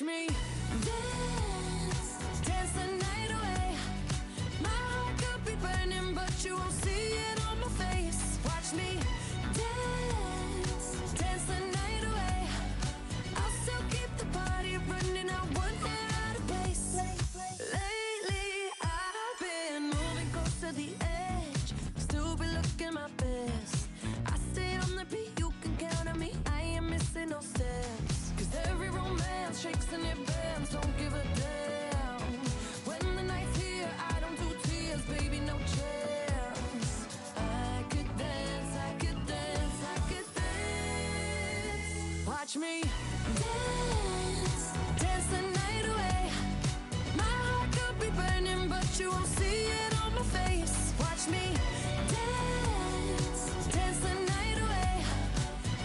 Watch me dance, dance the night away. My heart could be burning, but you won't see it on my face. Watch me dance, dance the night away. I'll still keep the party running, I won't get out of place. Lately, I've been moving close to the edge, still be looking my best. I stay on the beat, you can count on me, I ain't missing no steps. Cause every romance shakes and it bends, don't give a damn. When the night's here, I don't do tears, baby, no chance. I could dance, I could dance, I could dance. Watch me dance, dance the night away. My heart could be burning, but you won't see it on my face. Watch me dance, dance the night away.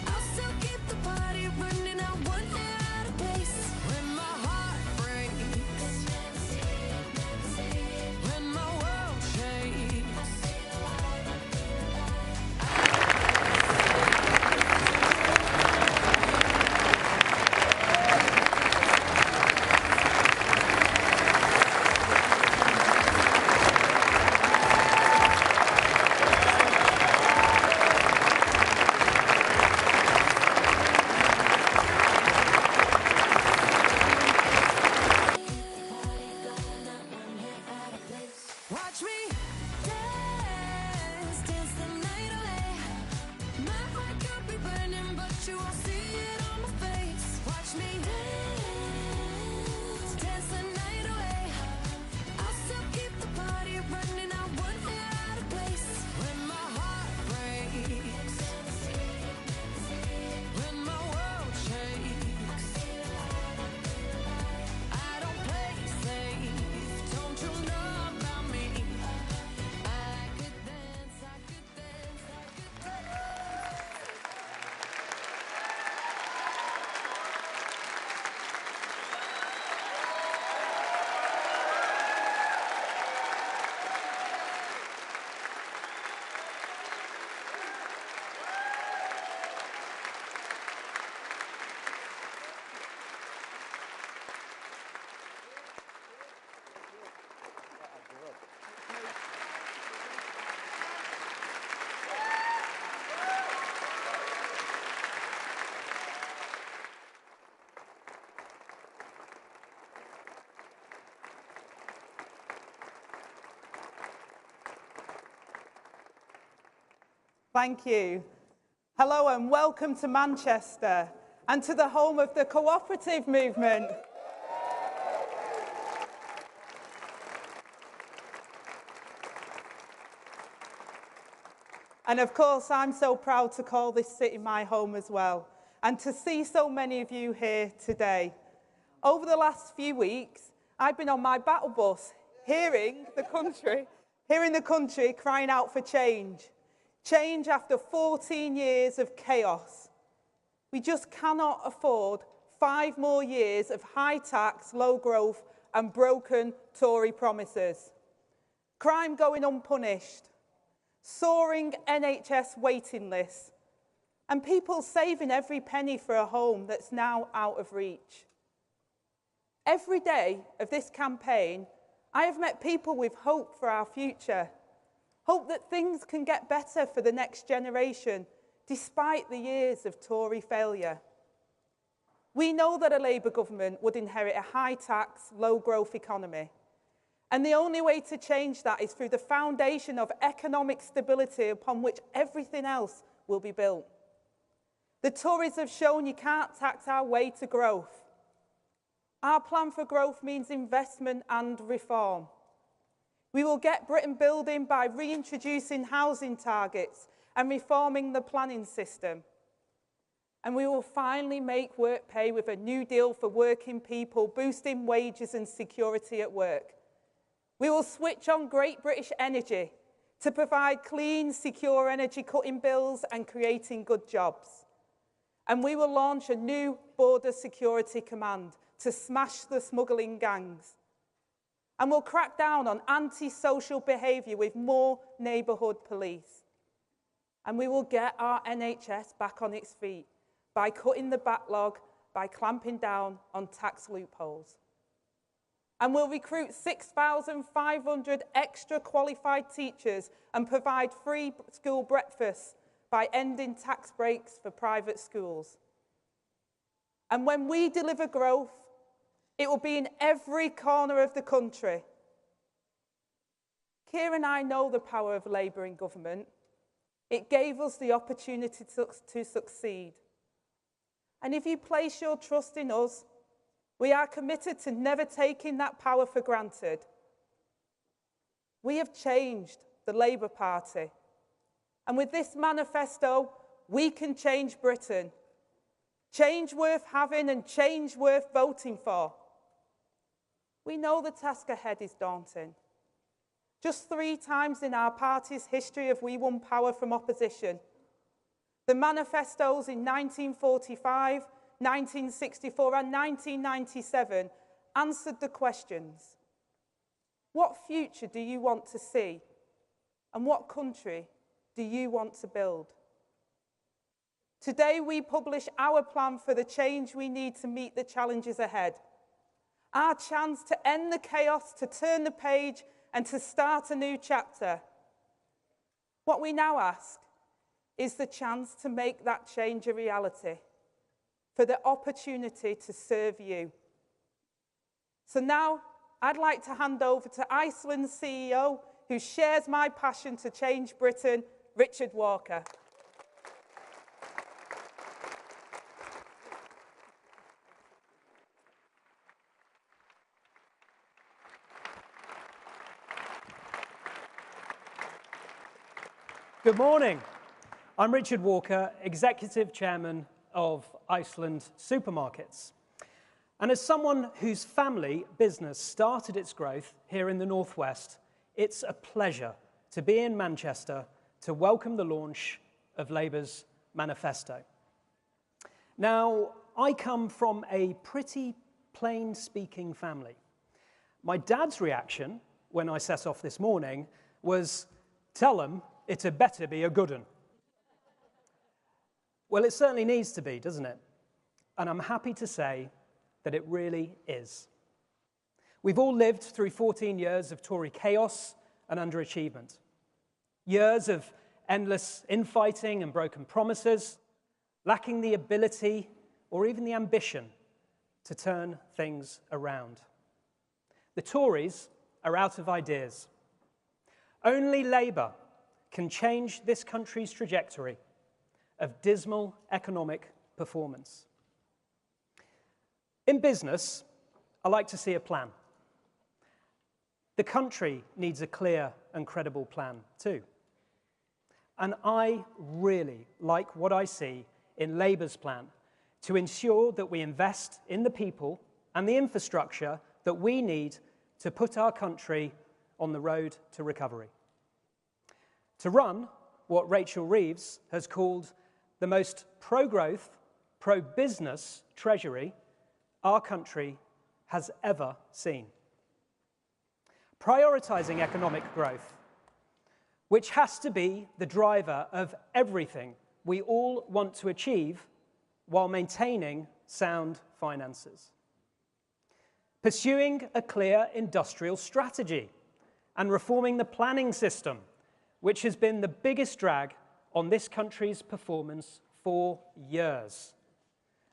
I'll still keep the party running, I won't get out of place. When my heart breaks, when my world shakes, watch me dance, dance the night away. My heart could be burning, but you won't see it on my face. Watch me dance, dance the night away. I'll still keep the party running, I won't get out of place. When my heart breaks, when my world shakes, I don't play safe, don't you know about me? I could dance, I could dance, I could dance. Thank you. Hello and welcome to Manchester and to the home of the cooperative movement. And of course, I'm so proud to call this city my home as well, and to see so many of you here today. Over the last few weeks, I've been on my battle bus, hearing the country crying out for change. Change after 14 years of chaos. We just cannot afford 5 more years of high tax, low growth and broken Tory promises. Crime going unpunished, soaring NHS waiting lists, and people saving every penny for a home that's now out of reach. Every day of this campaign, I have met people with hope for our future. Hope that things can get better for the next generation, despite the years of Tory failure. We know that a Labour government would inherit a high-tax, low-growth economy. And the only way to change that is through the foundation of economic stability upon which everything else will be built. The Tories have shown you can't tax our way to growth. Our plan for growth means investment and reform. We will get Britain building by reintroducing housing targets and reforming the planning system. And we will finally make work pay with a new deal for working people, boosting wages and security at work. We will switch on Great British Energy to provide clean, secure energy, cutting bills and creating good jobs. And we will launch a new border security command to smash the smuggling gangs. And we'll crack down on anti-social behaviour with more neighbourhood police. And we will get our NHS back on its feet by cutting the backlog by clamping down on tax loopholes. And we'll recruit 6,500 extra qualified teachers and provide free school breakfasts by ending tax breaks for private schools. And when we deliver growth, it will be in every corner of the country. Keir and I know the power of Labour in government. It gave us the opportunity to succeed. And if you place your trust in us, we are committed to never taking that power for granted. We have changed the Labour Party. And with this manifesto, we can change Britain. Change worth having and change worth voting for. We know the task ahead is daunting. Just 3 times in our party's history have we won power from opposition. The manifestos in 1945, 1964 and 1997 answered the questions. What future do you want to see? And what country do you want to build? Today we publish our plan for the change we need to meet the challenges ahead. Our chance to end the chaos, to turn the page and to start a new chapter. What we now ask is the chance to make that change a reality, for the opportunity to serve you. So now I'd like to hand over to Iceland's CEO, who shares my passion to change Britain, Richard Walker. Good morning. I'm Richard Walker, Executive Chairman of Iceland Supermarkets. And as someone whose family business started its growth here in the Northwest, it's a pleasure to be in Manchester to welcome the launch of Labour's manifesto. Now, I come from a pretty plain-speaking family. My dad's reaction when I set off this morning was, "Tell them it had better be a good one." Well, it certainly needs to be, doesn't it? And I'm happy to say that it really is. We've all lived through 14 years of Tory chaos and underachievement. Years of endless infighting and broken promises, lacking the ability or even the ambition to turn things around. The Tories are out of ideas. Only Labour can change this country's trajectory of dismal economic performance. In business, I like to see a plan. The country needs a clear and credible plan too. And I really like what I see in Labour's plan to ensure that we invest in the people and the infrastructure that we need to put our country on the road to recovery. To run what Rachel Reeves has called the most pro-growth, pro-business treasury our country has ever seen. Prioritising economic growth, which has to be the driver of everything we all want to achieve while maintaining sound finances. Pursuing a clear industrial strategy and reforming the planning system, which has been the biggest drag on this country's performance for years.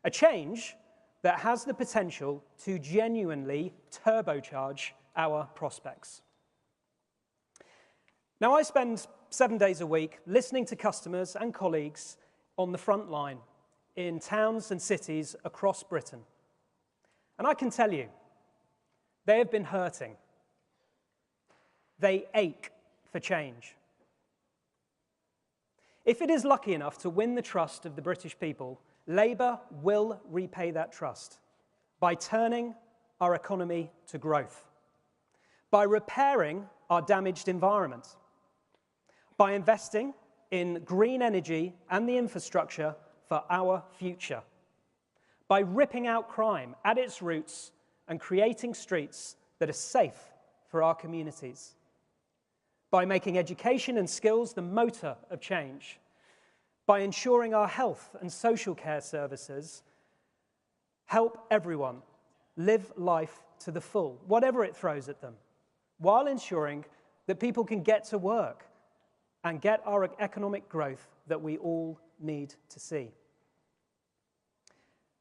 A change that has the potential to genuinely turbocharge our prospects. Now, I spend 7 days a week listening to customers and colleagues on the front line in towns and cities across Britain. And I can tell you, they have been hurting. They ache for change. If it is lucky enough to win the trust of the British people, Labour will repay that trust by turning our economy to growth, by repairing our damaged environment, by investing in green energy and the infrastructure for our future, by ripping out crime at its roots and creating streets that are safe for our communities, by making education and skills the motor of change, by ensuring our health and social care services help everyone live life to the full, whatever it throws at them, while ensuring that people can get to work and get our economic growth that we all need to see.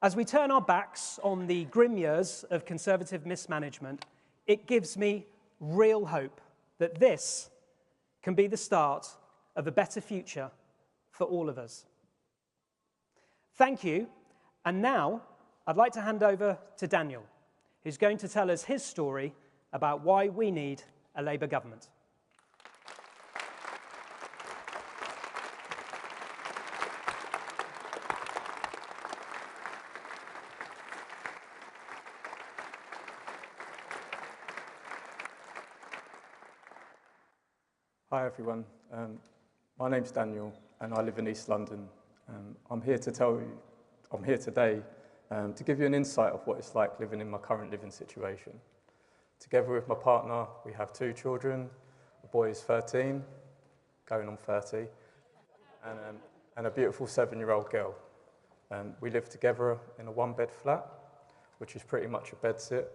As we turn our backs on the grim years of Conservative mismanagement, it gives me real hope that this can be the start of a better future for all of us. Thank you. And now I'd like to hand over to Daniel, who's going to tell us his story about why we need a Labour government. Hi everyone, my name's Daniel and I live in East London. I'm here today to give you an insight of what it's like living in my current living situation. Together with my partner, we have 2 children. A boy is 13, going on 30, and a beautiful 7-year-old girl. We live together in a 1-bed flat, which is pretty much a bedsit.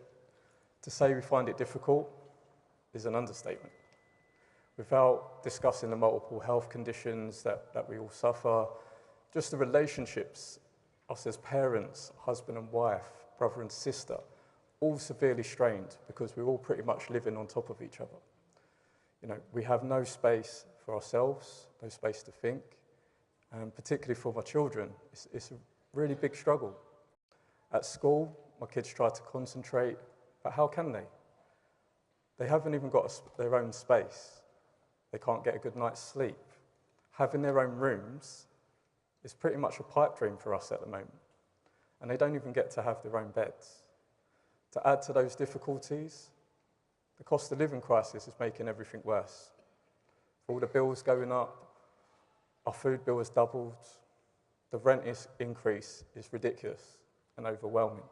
To say we find it difficult is an understatement. Without discussing the multiple health conditions that we all suffer, just the relationships, us as parents, husband and wife, brother and sister, all severely strained because we're all pretty much living on top of each other. You know, we have no space for ourselves, no space to think, and particularly for my children, it's a really big struggle. At school, my kids try to concentrate, but how can they? They haven't even got their own space. They can't get a good night's sleep. Having their own rooms is pretty much a pipe dream for us at the moment. And they don't even get to have their own beds. To add to those difficulties, the cost of living crisis is making everything worse. All the bills going up, our food bill has doubled, the rent increase is ridiculous and overwhelming.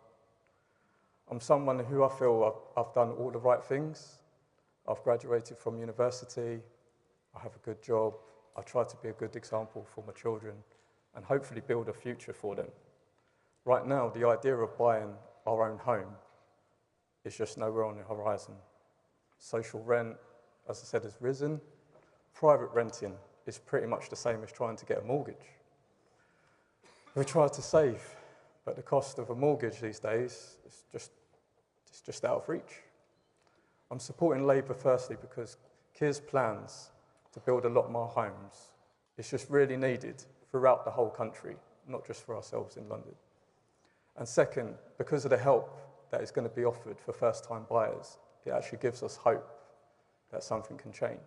I'm someone who I feel I've done all the right things. I've graduated from university, I have a good job, I try to be a good example for my children and hopefully build a future for them. Right now, the idea of buying our own home is just nowhere on the horizon. Social rent, as I said, has risen. Private renting is pretty much the same as trying to get a mortgage. We try to save, but the cost of a mortgage these days is just out of reach. I'm supporting Labour firstly because Keir's plans to build a lot more homes is just really needed throughout the whole country, not just for ourselves in London. And second, because of the help that is going to be offered for first-time buyers, it actually gives us hope that something can change.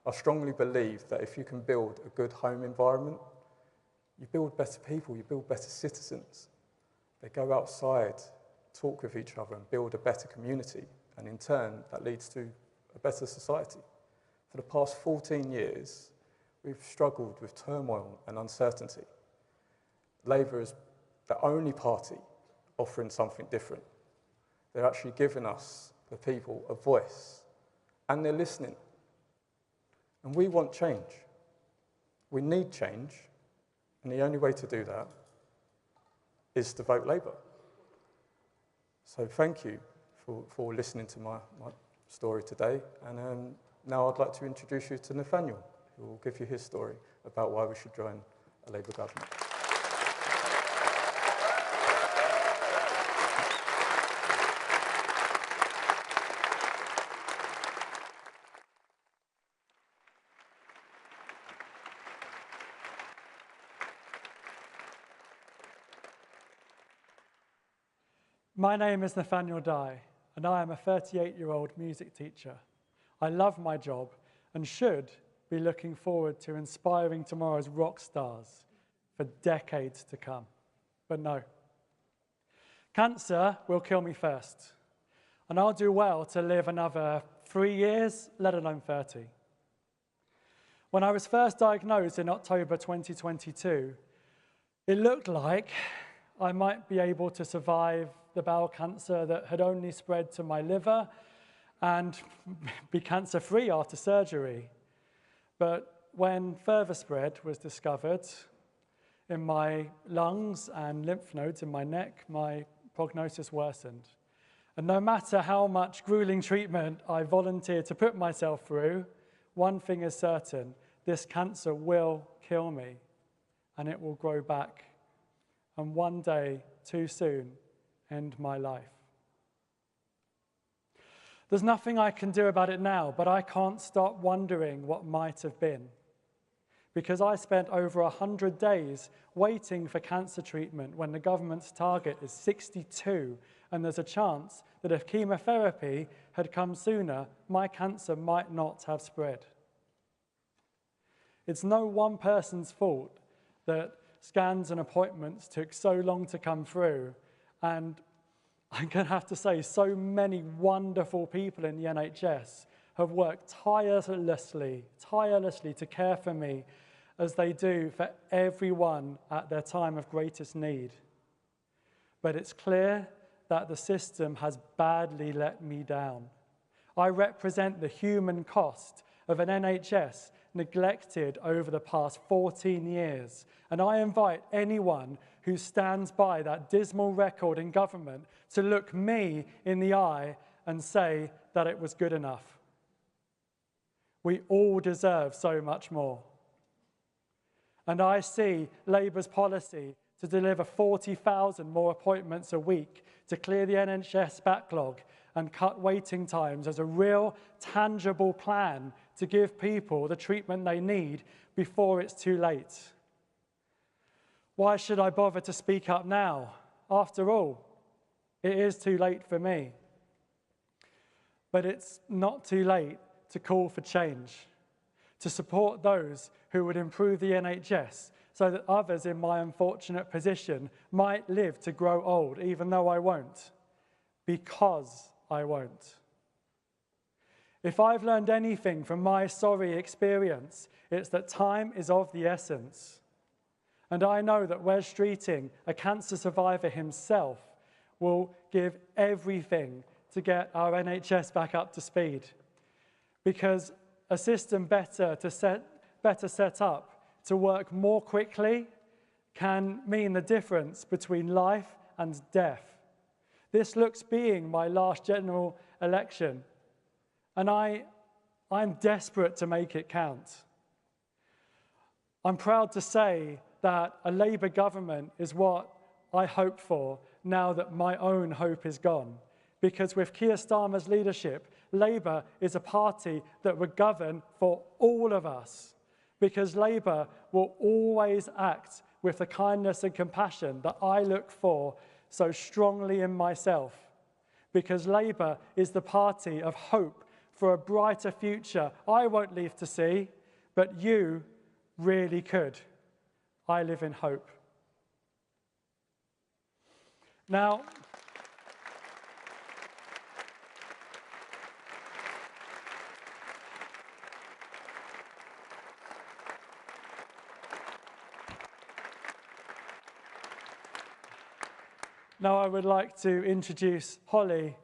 I strongly believe that if you can build a good home environment, you build better people, you build better citizens. They go outside, talk with each other and build a better community. And in turn, that leads to a better society. For the past 14 years, we've struggled with turmoil and uncertainty. Labour is the only party offering something different. They're actually giving us, the people, a voice, and they're listening. And we want change. We need change, and the only way to do that is to vote Labour. So thank you for listening to my story today. And now I'd like to introduce you to Nathaniel, who will give you his story about why we should join a Labour government. My name is Nathaniel Dye, and I am a 38-year-old music teacher. I love my job and should be looking forward to inspiring tomorrow's rock stars for decades to come. But no. Cancer will kill me first, and I'll do well to live another 3 years, let alone 30. When I was first diagnosed in October 2022, it looked like I might be able to survive the bowel cancer that had only spread to my liver and be cancer-free after surgery. But when further spread was discovered, in my lungs and lymph nodes in my neck, my prognosis worsened. And no matter how much grueling treatment I volunteered to put myself through, one thing is certain: this cancer will kill me, and it will grow back, and one day, too soon, end my life. There's nothing I can do about it now, but I can't stop wondering what might have been. Because I spent over 100 days waiting for cancer treatment when the government's target is 62, and there's a chance that if chemotherapy had come sooner, my cancer might not have spread. It's no one person's fault that scans and appointments took so long to come through, and I'm going to have to say so many wonderful people in the NHS have worked tirelessly to care for me as they do for everyone at their time of greatest need. But it's clear that the system has badly let me down. I represent the human cost of an NHS neglected over the past 14 years, and I invite anyone who stands by that dismal record in government to look me in the eye and say that it was good enough. We all deserve so much more. And I see Labour's policy to deliver 40,000 more appointments a week to clear the NHS backlog and cut waiting times as a real, tangible plan to give people the treatment they need before it's too late. Why should I bother to speak up now? After all, it is too late for me. But it's not too late to call for change, to support those who would improve the NHS so that others in my unfortunate position might live to grow old, even though I won't, because I won't. If I've learned anything from my sorry experience, it's that time is of the essence. And I know that Wes Streeting, a cancer survivor himself, will give everything to get our NHS back up to speed. Because a system better set up to work more quickly can mean the difference between life and death. This looks being my last general election, and I'm desperate to make it count. I'm proud to say that a Labour government is what I hope for now that my own hope is gone. Because with Keir Starmer's leadership, Labour is a party that will govern for all of us. Because Labour will always act with the kindness and compassion that I look for so strongly in myself. Because Labour is the party of hope for a brighter future I won't live to see, but you really could. I live in hope. Now, I would like to introduce Holly,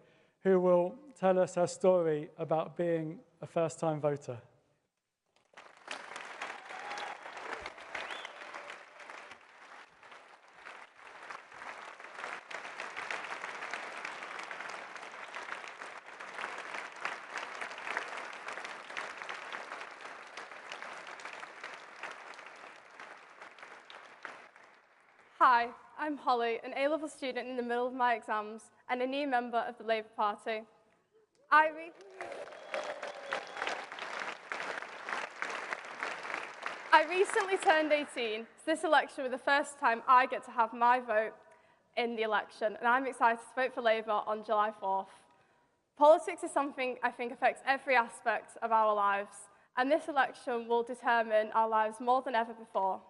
who will tell us her story about being a first-time voter. Hi, I'm Holly, an A-level student in the middle of my exams and a new member of the Labour Party. I recently turned 18, so this election was the first time I get to have my vote in the election, and I'm excited to vote for Labour on July 4th. Politics is something I think affects every aspect of our lives, and this election will determine our lives more than ever before.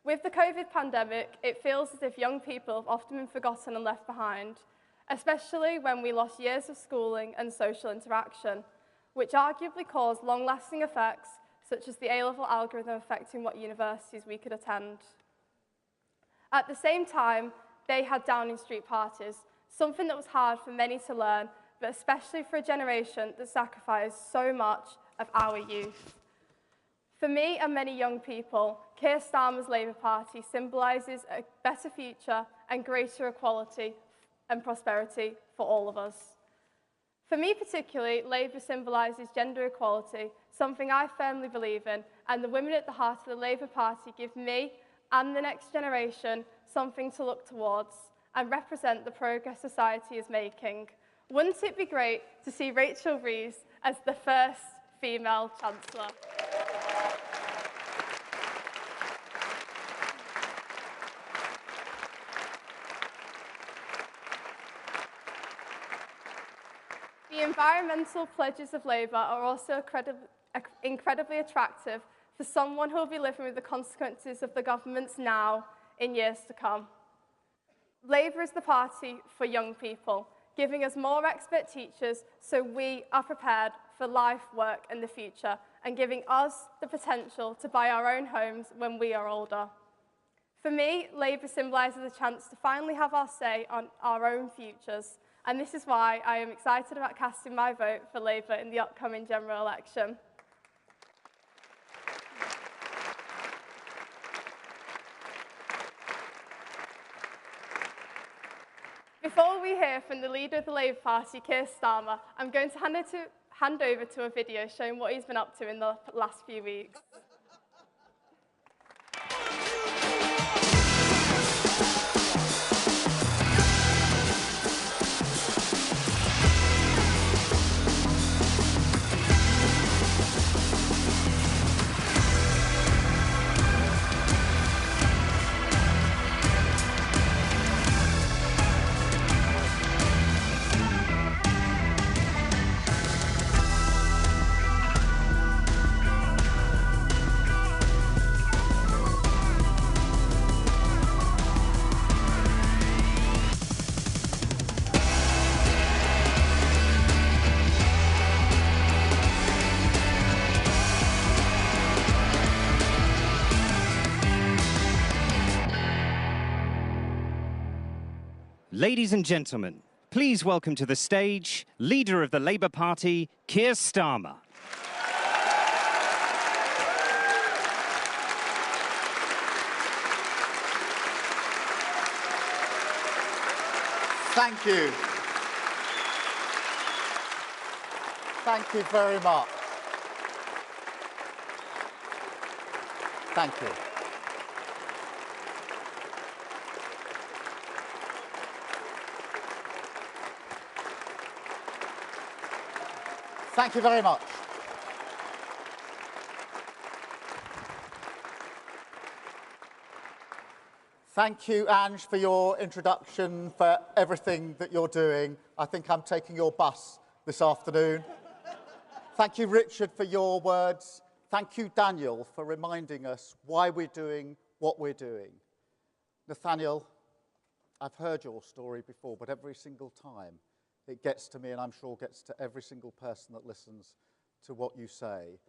With the COVID pandemic, it feels as if young people have often been forgotten and left behind, especially when we lost years of schooling and social interaction, which arguably caused long-lasting effects, such as the A-level algorithm affecting what universities we could attend. At the same time, they had Downing Street parties, something that was hard for many to learn, but especially for a generation that sacrificed so much of our youth. For me and many young people, Keir Starmer's Labour Party symbolises a better future and greater equality and prosperity for all of us. For me particularly, Labour symbolises gender equality, something I firmly believe in, and the women at the heart of the Labour Party give me and the next generation something to look towards and represent the progress society is making. Wouldn't it be great to see Rachel Reeves as the first female Chancellor? The environmental pledges of Labour are also incredibly attractive for someone who will be living with the consequences of the government's now in years to come. Labour is the party for young people, giving us more expert teachers so we are prepared for life, work and the future, and giving us the potential to buy our own homes when we are older. For me, Labour symbolises a chance to finally have our say on our own futures, and this is why I am excited about casting my vote for Labour in the upcoming general election. Before we hear from the leader of the Labour Party, Keir Starmer, I'm going to hand over to a video showing what he's been up to in the last few weeks. Ladies and gentlemen, please welcome to the stage, leader of the Labour Party, Keir Starmer. Thank you. Thank you very much. Thank you. Thank you very much. Thank you, Ange, for your introduction, for everything that you're doing. I think I'm taking your bus this afternoon. Thank you, Richard, for your words. Thank you, Daniel, for reminding us why we're doing what we're doing. Nathaniel, I've heard your story before, but every single time it gets to me, and I'm sure gets to every single person that listens to what you say.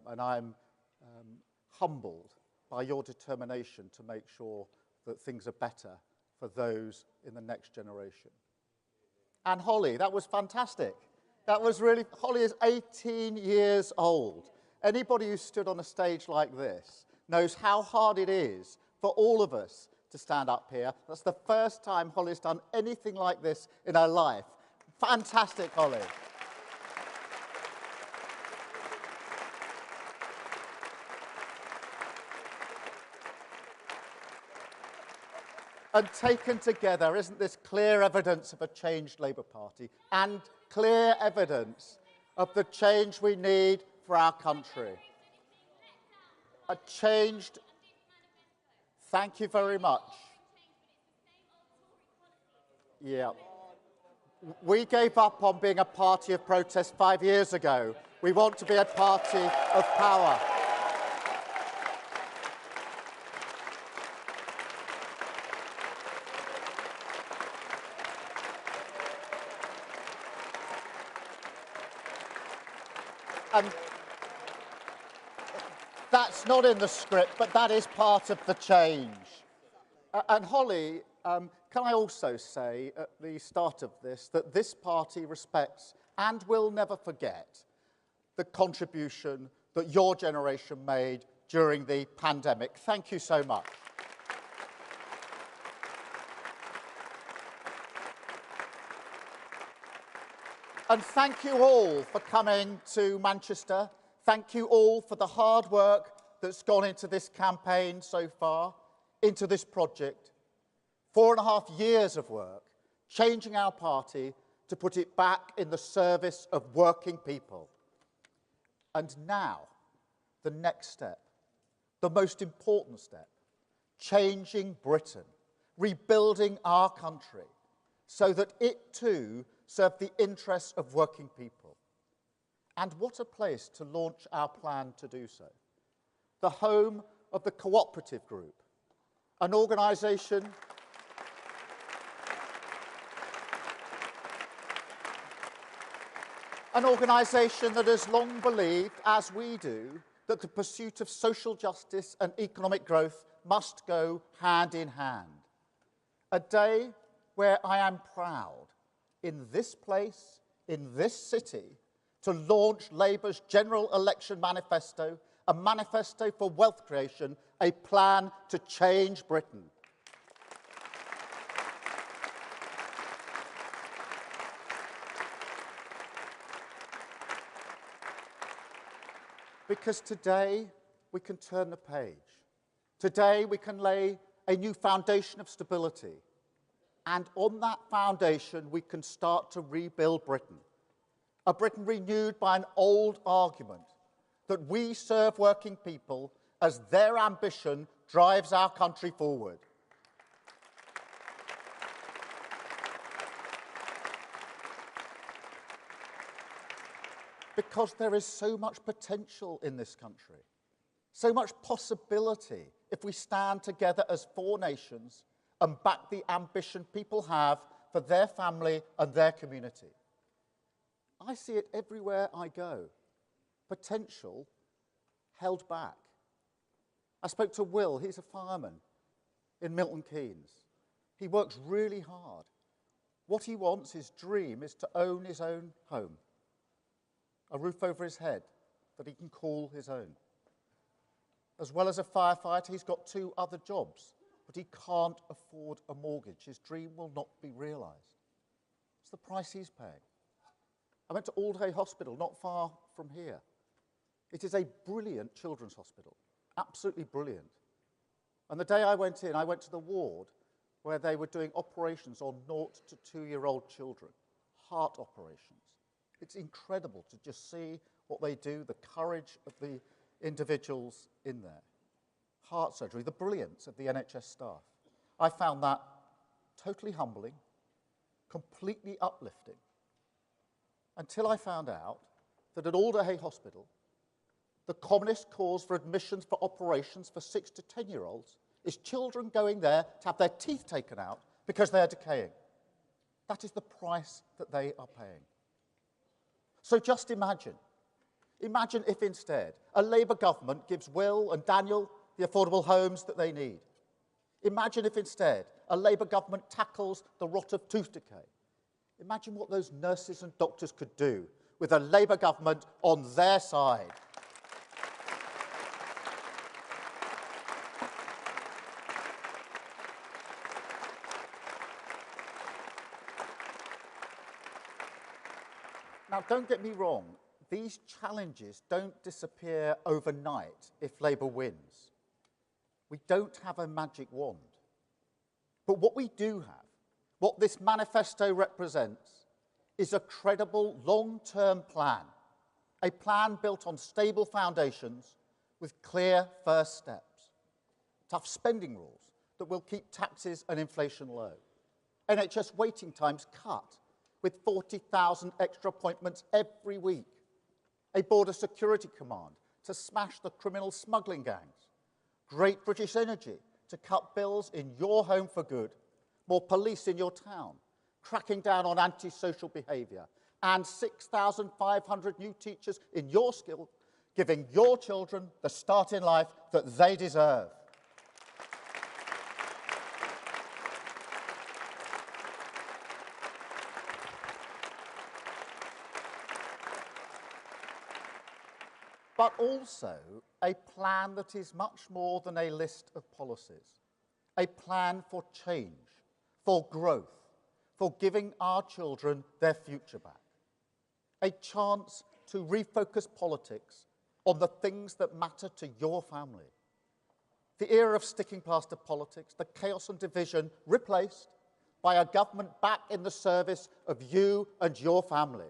And I'm humbled by your determination to make sure that things are better for those in the next generation. And Holly, that was fantastic. That was really, Holly is 18 years old. Anybody who stood on a stage like this knows how hard it is for all of us to stand up here. That's the first time Holly's done anything like this in her life. Fantastic, Holly. And taken together, isn't this clear evidence of a changed Labour Party and clear evidence of the change we need for our country? A changed... Thank you very much. Yeah. We gave up on being a party of protest 5 years ago. We want to be a party of power. And that's not in the script, but that is part of the change. And Holly, can I also say at the start of this that this party respects and will never forget the contribution that your generation made during the pandemic. Thank you so much. And thank you all for coming to Manchester. Thank you all for the hard work that's gone into this campaign so far, into this project. 4.5 years of work, changing our party to put it back in the service of working people. And now, the next step, the most important step, changing Britain, rebuilding our country so that it too served the interests of working people. And what a place to launch our plan to do so. The home of the Cooperative Group, an organisation that has long believed, as we do, that the pursuit of social justice and economic growth must go hand in hand. A day where I am proud, in this place, in this city, to launch Labour's general election manifesto, a manifesto for wealth creation, a plan to change Britain. Because today we can turn the page. Today we can lay a new foundation of stability. And on that foundation we can start to rebuild Britain. A Britain renewed by an old argument that we serve working people as their ambition drives our country forward. Because there is so much potential in this country, so much possibility if we stand together as 4 nations and back the ambition people have for their family and their community. I see it everywhere I go. Potential held back. I spoke to Will, he's a fireman in Milton Keynes. He works really hard. What he wants, his dream, is to own his own home. A roof over his head that he can call his own. As well as a firefighter, he's got 2 other jobs, but he can't afford a mortgage. His dream will not be realised. It's the price he's paying. I went to Aldhay Hospital, not far from here. It is a brilliant children's hospital, absolutely brilliant. And the day I went in, I went to the ward where they were doing operations on 0 to 2-year-old children, heart operations. It's incredible to just see what they do, the courage of the individuals in there. Heart surgery, the brilliance of the NHS staff. I found that totally humbling, completely uplifting, until I found out that at Aldhay Hospital, the commonest cause for admissions for operations for 6 to 10-year-olds is children going there to have their teeth taken out because they are decaying. That is the price that they are paying. So just imagine if instead a Labour government gives Will and Daniel the affordable homes that they need. Imagine if instead a Labour government tackles the rot of tooth decay. Imagine what those nurses and doctors could do with a Labour government on their side. Now, don't get me wrong, these challenges don't disappear overnight if Labour wins. We don't have a magic wand. But what we do have, what this manifesto represents, is a credible long-term plan, a plan built on stable foundations with clear first steps. Tough spending rules that will keep taxes and inflation low. NHS waiting times cut, with 40,000 extra appointments every week. A border security command to smash the criminal smuggling gangs. Great British Energy to cut bills in your home for good. More police in your town, cracking down on antisocial behaviour. And 6,500 new teachers in your school, giving your children the start in life that they deserve. but also a plan that is much more than a list of policies. A plan for change, for growth, for giving our children their future back. A chance to refocus politics on the things that matter to your family. The era of sticking plaster politics, the chaos and division replaced by a government back in the service of you and your family.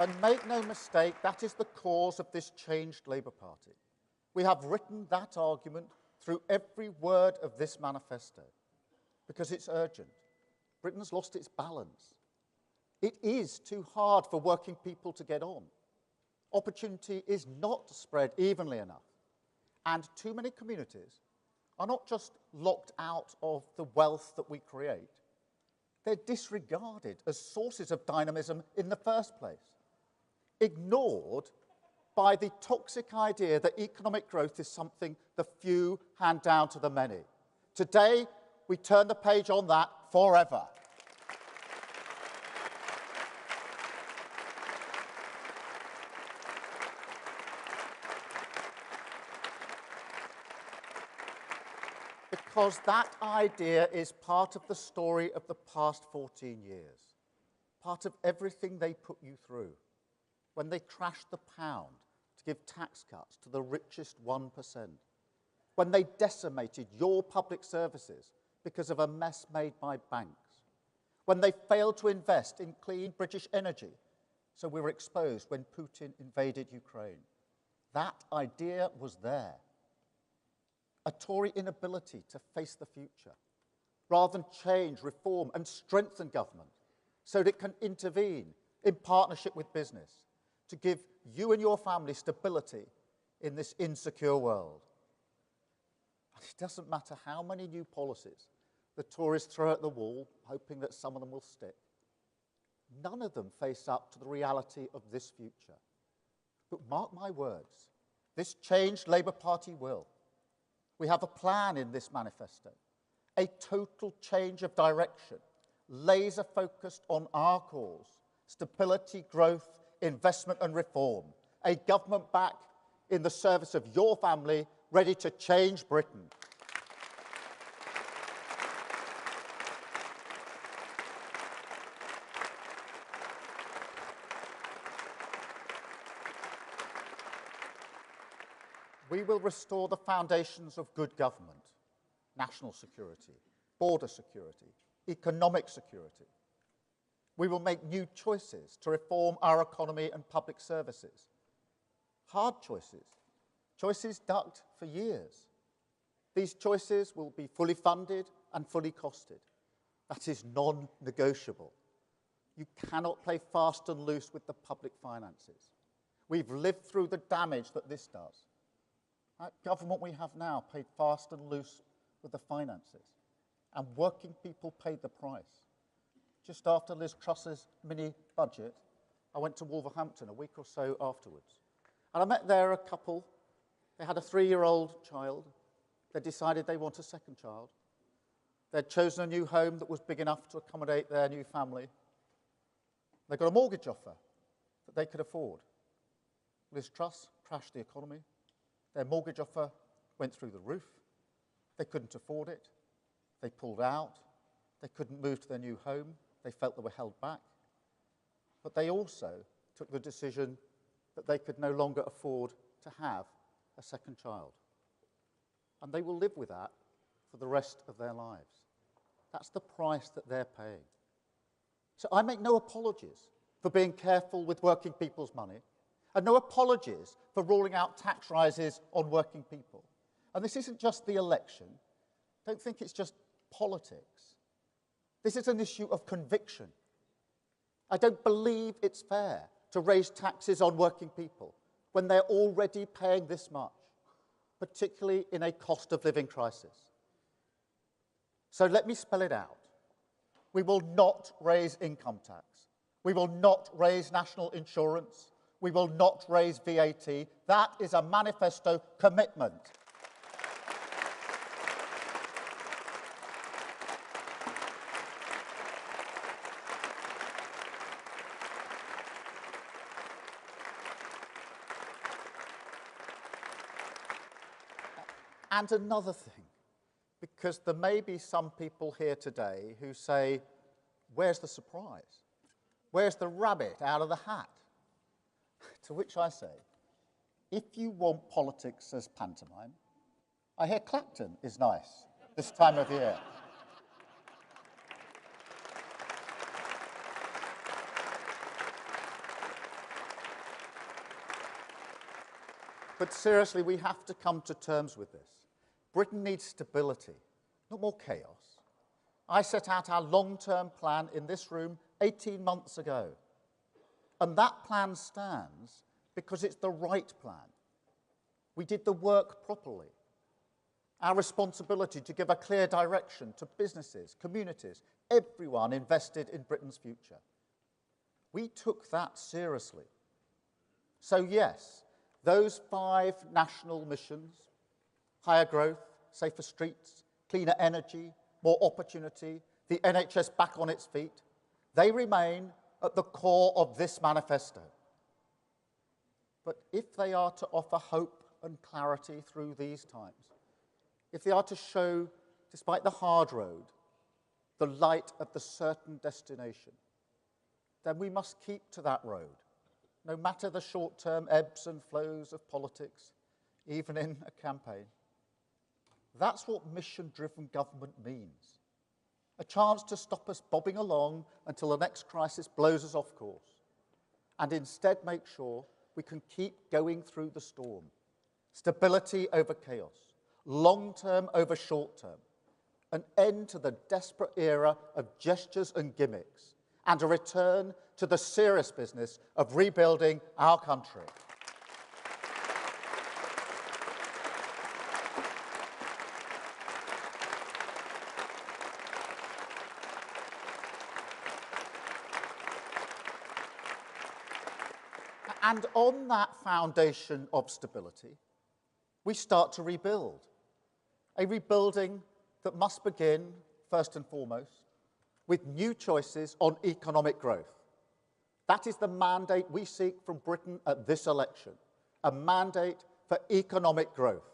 And make no mistake, that is the cause of this changed Labour Party. We have written that argument through every word of this manifesto, because it's urgent. Britain's lost its balance. It is too hard for working people to get on. Opportunity is not spread evenly enough. And too many communities are not just locked out of the wealth that we create, they're disregarded as sources of dynamism in the first place. Ignored by the toxic idea that economic growth is something the few hand down to the many. Today, we turn the page on that forever. Because that idea is part of the story of the past 14 years, part of everything they put you through. When they crashed the pound to give tax cuts to the richest 1%, when they decimated your public services because of a mess made by banks, when they failed to invest in clean British energy, so we were exposed when Putin invaded Ukraine. That idea was there. A Tory inability to face the future, rather than change, reform and strengthen government so that it can intervene in partnership with business to give you and your family stability in this insecure world. And it doesn't matter how many new policies the Tories throw at the wall, hoping that some of them will stick. None of them face up to the reality of this future. But mark my words, this changed Labour Party will. We have a plan in this manifesto, a total change of direction, laser focused on our cause, stability, growth, investment and reform, a government back in the service of your family, ready to change Britain. We will restore the foundations of good government, national security, border security, economic security. We will make new choices to reform our economy and public services. Hard choices, choices ducked for years. These choices will be fully funded and fully costed. That is non-negotiable. You cannot play fast and loose with the public finances. We've lived through the damage that this does. That government we have now paid fast and loose with the finances, and working people paid the price. Just after Liz Truss's mini-budget, I went to Wolverhampton a week or so afterwards. And I met there a couple. They had a 3-year-old child. They decided they want a second child. They'd chosen a new home that was big enough to accommodate their new family. They got a mortgage offer that they could afford. Liz Truss crashed the economy. Their mortgage offer went through the roof. They couldn't afford it. They pulled out. They couldn't move to their new home. They felt they were held back. But they also took the decision that they could no longer afford to have a second child. And they will live with that for the rest of their lives. That's the price that they're paying. So I make no apologies for being careful with working people's money, and no apologies for ruling out tax rises on working people. And this isn't just the election. Don't think it's just politics. This is an issue of conviction. I don't believe it's fair to raise taxes on working people when they're already paying this much, particularly in a cost of living crisis. So let me spell it out. We will not raise income tax. We will not raise national insurance. We will not raise VAT. That is a manifesto commitment. And another thing, because there may be some people here today who say, where's the surprise? Where's the rabbit out of the hat? To which I say, if you want politics as pantomime, I hear Clapton is nice this time of year. But seriously, we have to come to terms with this. Britain needs stability, not more chaos. I set out our long-term plan in this room 18 months ago. And that plan stands because it's the right plan. We did the work properly. Our responsibility to give a clear direction to businesses, communities, everyone invested in Britain's future. We took that seriously. So yes, those 5 national missions, higher growth, safer streets, cleaner energy, more opportunity, the NHS back on its feet, they remain at the core of this manifesto. But if they are to offer hope and clarity through these times, if they are to show, despite the hard road, the light of the certain destination, then we must keep to that road, no matter the short-term ebbs and flows of politics, even in a campaign. That's what mission-driven government means. A chance to stop us bobbing along until the next crisis blows us off course, and instead make sure we can keep going through the storm. Stability over chaos, long-term over short-term, an end to the desperate era of gestures and gimmicks, and a return to the serious business of rebuilding our country. And on that foundation of stability, we start to rebuild. A rebuilding that must begin, first and foremost, with new choices on economic growth. That is the mandate we seek from Britain at this election, a mandate for economic growth.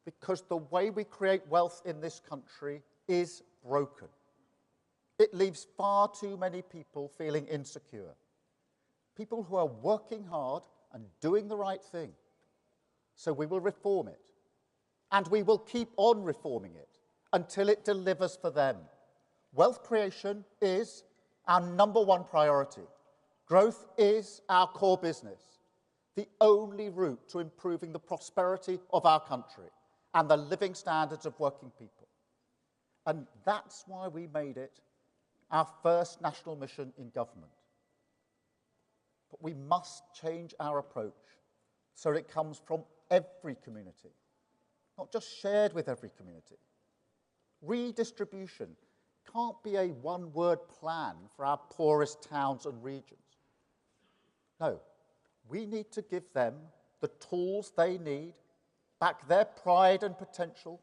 Because the way we create wealth in this country is broken. It leaves far too many people feeling insecure. People who are working hard and doing the right thing. So we will reform it. And we will keep on reforming it until it delivers for them. Wealth creation is our #1 priority. Growth is our core business, the only route to improving the prosperity of our country and the living standards of working people. And that's why we made it our first national mission in government. But we must change our approach so it comes from every community, not just shared with every community. Redistribution can't be a one-word plan for our poorest towns and regions. No, we need to give them the tools they need, back their pride and potential,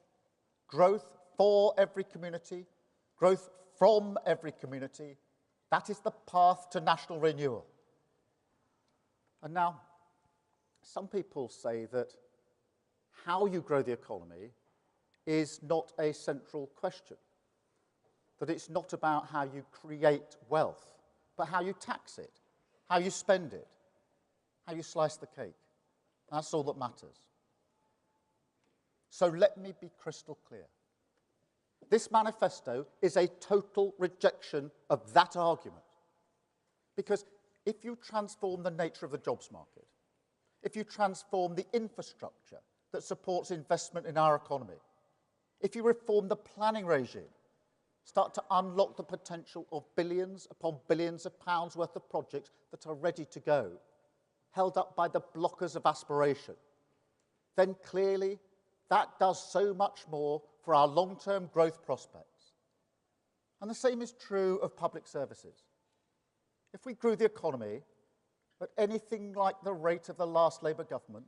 growth for every community, growth from every community. That is the path to national renewal. And now, some people say that how you grow the economy is not a central question, that it's not about how you create wealth, but how you tax it, how you spend it, how you slice the cake. That's all that matters. So let me be crystal clear. This manifesto is a total rejection of that argument. Because if you transform the nature of the jobs market, if you transform the infrastructure that supports investment in our economy, if you reform the planning regime, start to unlock the potential of billions upon billions of pounds worth of projects that are ready to go, held up by the blockers of aspiration, then clearly that does so much more for our long-term growth prospects. And the same is true of public services. If we grew the economy at anything like the rate of the last Labour government,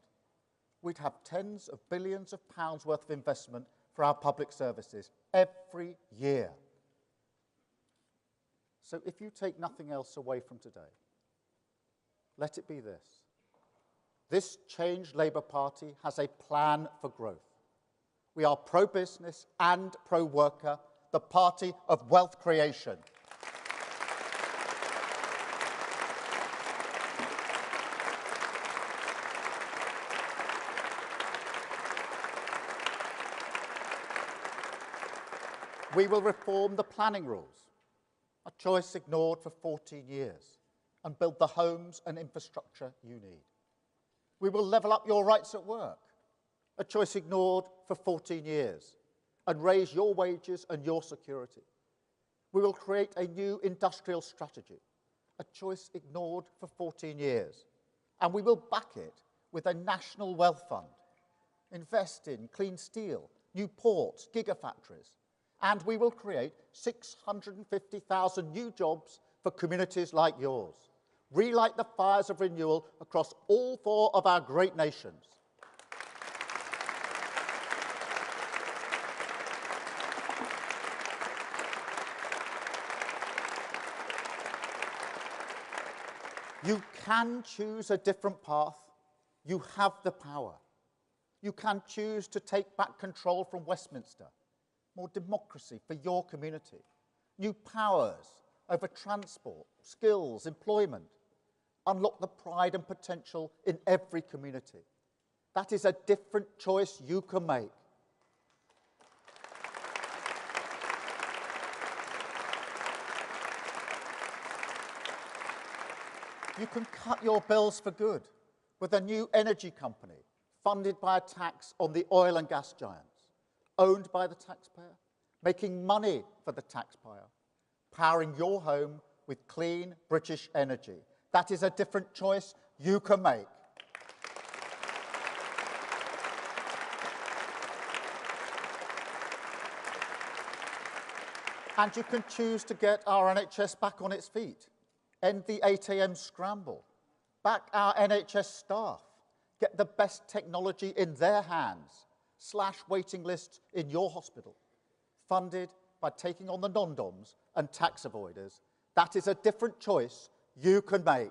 we'd have tens of billions of pounds worth of investment for our public services every year. So if you take nothing else away from today, let it be this. This changed Labour Party has a plan for growth. We are pro-business and pro-worker, the party of wealth creation. We will reform the planning rules, a choice ignored for 14 years, and build the homes and infrastructure you need. We will level up your rights at work, a choice ignored for 14 years, and raise your wages and your security. We will create a new industrial strategy, a choice ignored for 14 years, and we will back it with a national wealth fund, invest in clean steel, new ports, gigafactories, and we will create 650,000 new jobs for communities like yours. Relight the fires of renewal across all 4 of our great nations. You can choose a different path. You have the power. You can choose to take back control from Westminster. More democracy for your community. New powers over transport, skills, employment. Unlock the pride and potential in every community. That is a different choice you can make. You can cut your bills for good with a new energy company funded by a tax on the oil and gas giants, owned by the taxpayer, making money for the taxpayer, powering your home with clean British energy. That is a different choice you can make. And you can choose to get our NHS back on its feet, end the 8 a.m. scramble, back our NHS staff, get the best technology in their hands, slash waiting lists in your hospital, funded by taking on the non-doms and tax avoiders. That is a different choice you can make.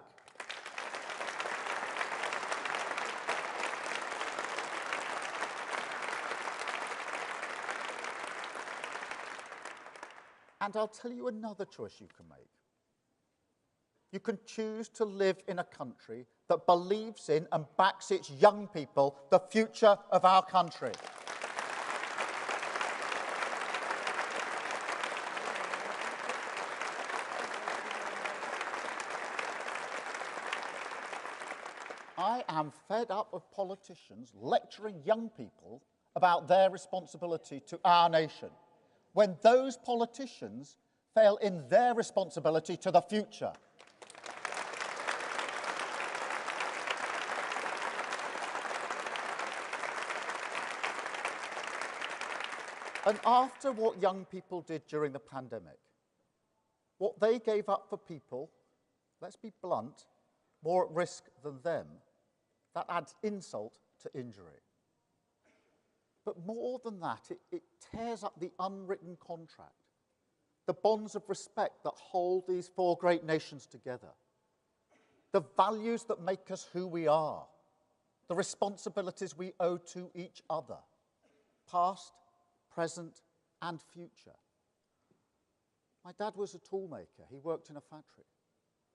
And I'll tell you another choice you can make. You can choose to live in a country that believes in and backs its young people, the future of our country. I am fed up of politicians lecturing young people about their responsibility to our nation, when those politicians fail in their responsibility to the future. And after what young people did during the pandemic, what they gave up for people, let's be blunt, more at risk than them, that adds insult to injury. But more than that, it tears up the unwritten contract, the bonds of respect that hold these 4 great nations together, the values that make us who we are, the responsibilities we owe to each other, past, present, and future. My dad was a toolmaker. He worked in a factory.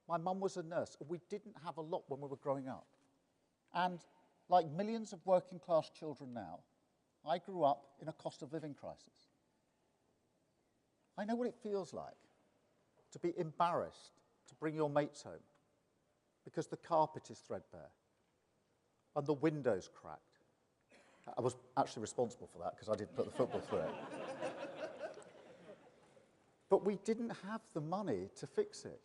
My mum was a nurse. We didn't have a lot when we were growing up. And like millions of working class children now, I grew up in a cost of living crisis. I know what it feels like to be embarrassed to bring your mates home because the carpet is threadbare and the window's cracked. I was actually responsible for that because I did put the football through it. But we didn't have the money to fix it.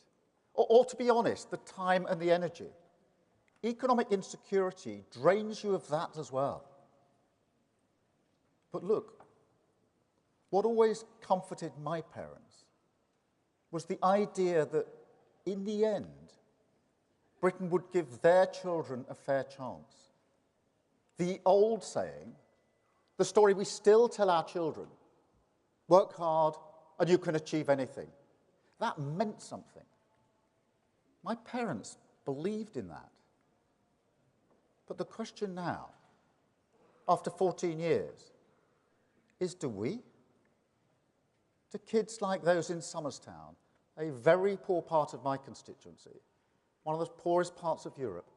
Or to be honest, the time and the energy. Economic insecurity drains you of that as well. But look, what always comforted my parents was the idea that in the end, Britain would give their children a fair chance. The old saying, the story we still tell our children, work hard and you can achieve anything. That meant something. My parents believed in that. But the question now, after 14 years, is do we? Do kids like those in Somerstown, a very poor part of my constituency, one of the poorest parts of Europe,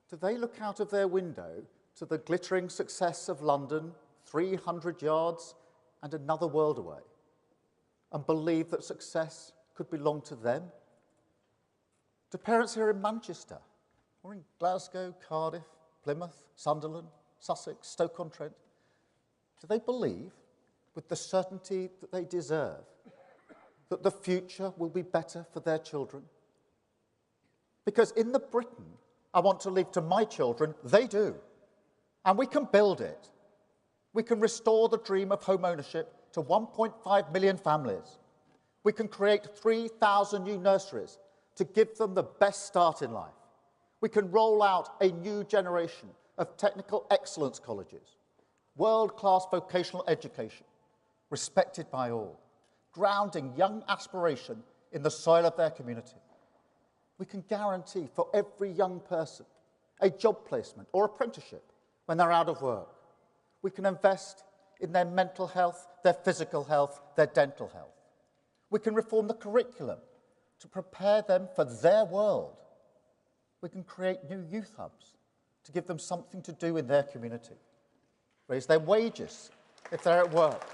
do they look out of their window to the glittering success of London, 300 yards and another world away, and believe that success could belong to them? Do parents here in Manchester, or in Glasgow, Cardiff, Plymouth, Sunderland, Sussex, Stoke-on-Trent, do they believe, with the certainty that they deserve, that the future will be better for their children? Because in the Britain I want to leave to my children, they do. And we can build it. We can restore the dream of home ownership to 1.5 million families. We can create 3,000 new nurseries to give them the best start in life. We can roll out a new generation of technical excellence colleges, world-class vocational education, respected by all, grounding young aspiration in the soil of their community. We can guarantee for every young person a job placement or apprenticeship when they're out of work. We can invest in their mental health, their physical health, their dental health. We can reform the curriculum to prepare them for their world. We can create new youth hubs to give them something to do in their community. Raise their wages if they're at work.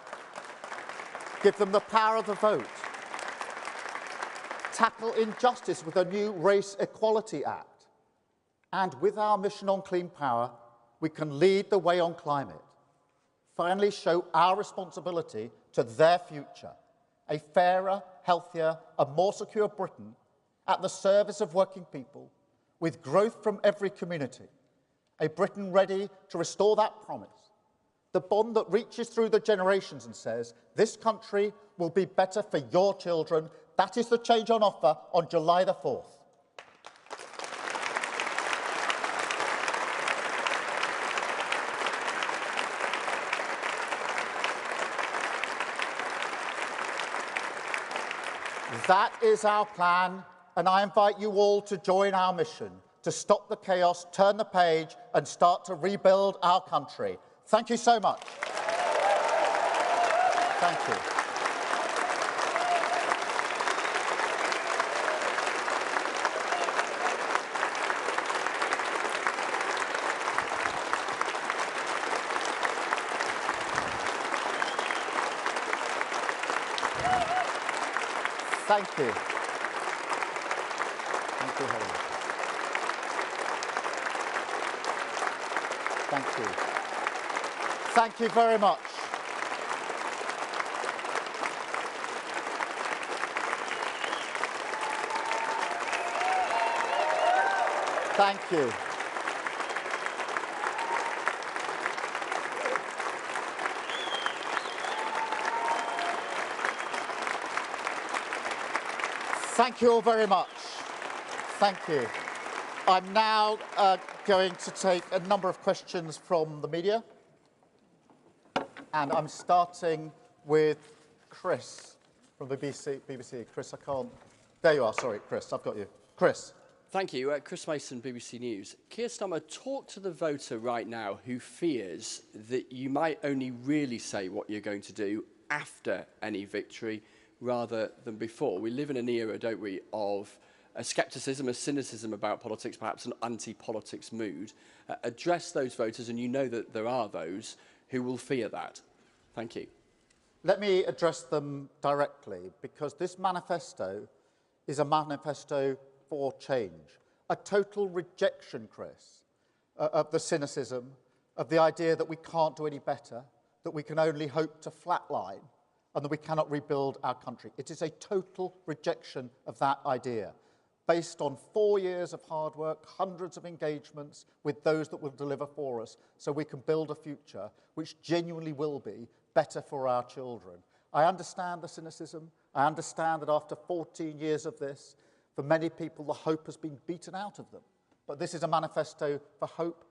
Give them the power of the vote. Tackle injustice with a new Race Equality Act. And with our mission on clean power, we can lead the way on climate. Finally show our responsibility to their future. A fairer, healthier, and more secure Britain at the service of working people, with growth from every community. A Britain ready to restore that promise. The bond that reaches through the generations and says, this country will be better for your children. That is the change on offer on July the 4th. That is our plan, and I invite you all to join our mission to stop the chaos, turn the page, and start to rebuild our country. Thank you so much. Thank you. Thank you. Thank you, Helen. Thank you. Thank you very much. Thank you. Thank you all very much. Thank you. I'm now going to take a number of questions from the media. And I'm starting with Chris from the BBC. Chris, I can't... There you are. Sorry, Chris. I've got you. Chris. Thank you. Chris Mason, BBC News. Keir Starmer, talk to the voter right now who fears that you might only really say what you're going to do after any victory rather than before. We live in an era, don't we, of a scepticism, a cynicism about politics, perhaps an anti-politics mood. Address those voters, and you know that there are those who will fear that. Thank you. Let me address them directly, because this manifesto is a manifesto for change. A total rejection, Chris, of the cynicism, of the idea that we can't do any better, that we can only hope to flatline, and that we cannot rebuild our country. It is a total rejection of that idea, based on 4 years of hard work, hundreds of engagements with those that will deliver for us, so we can build a future which genuinely will be better for our children. I understand the cynicism. I understand that after 14 years of this, for many people, the hope has been beaten out of them. But this is a manifesto for hope.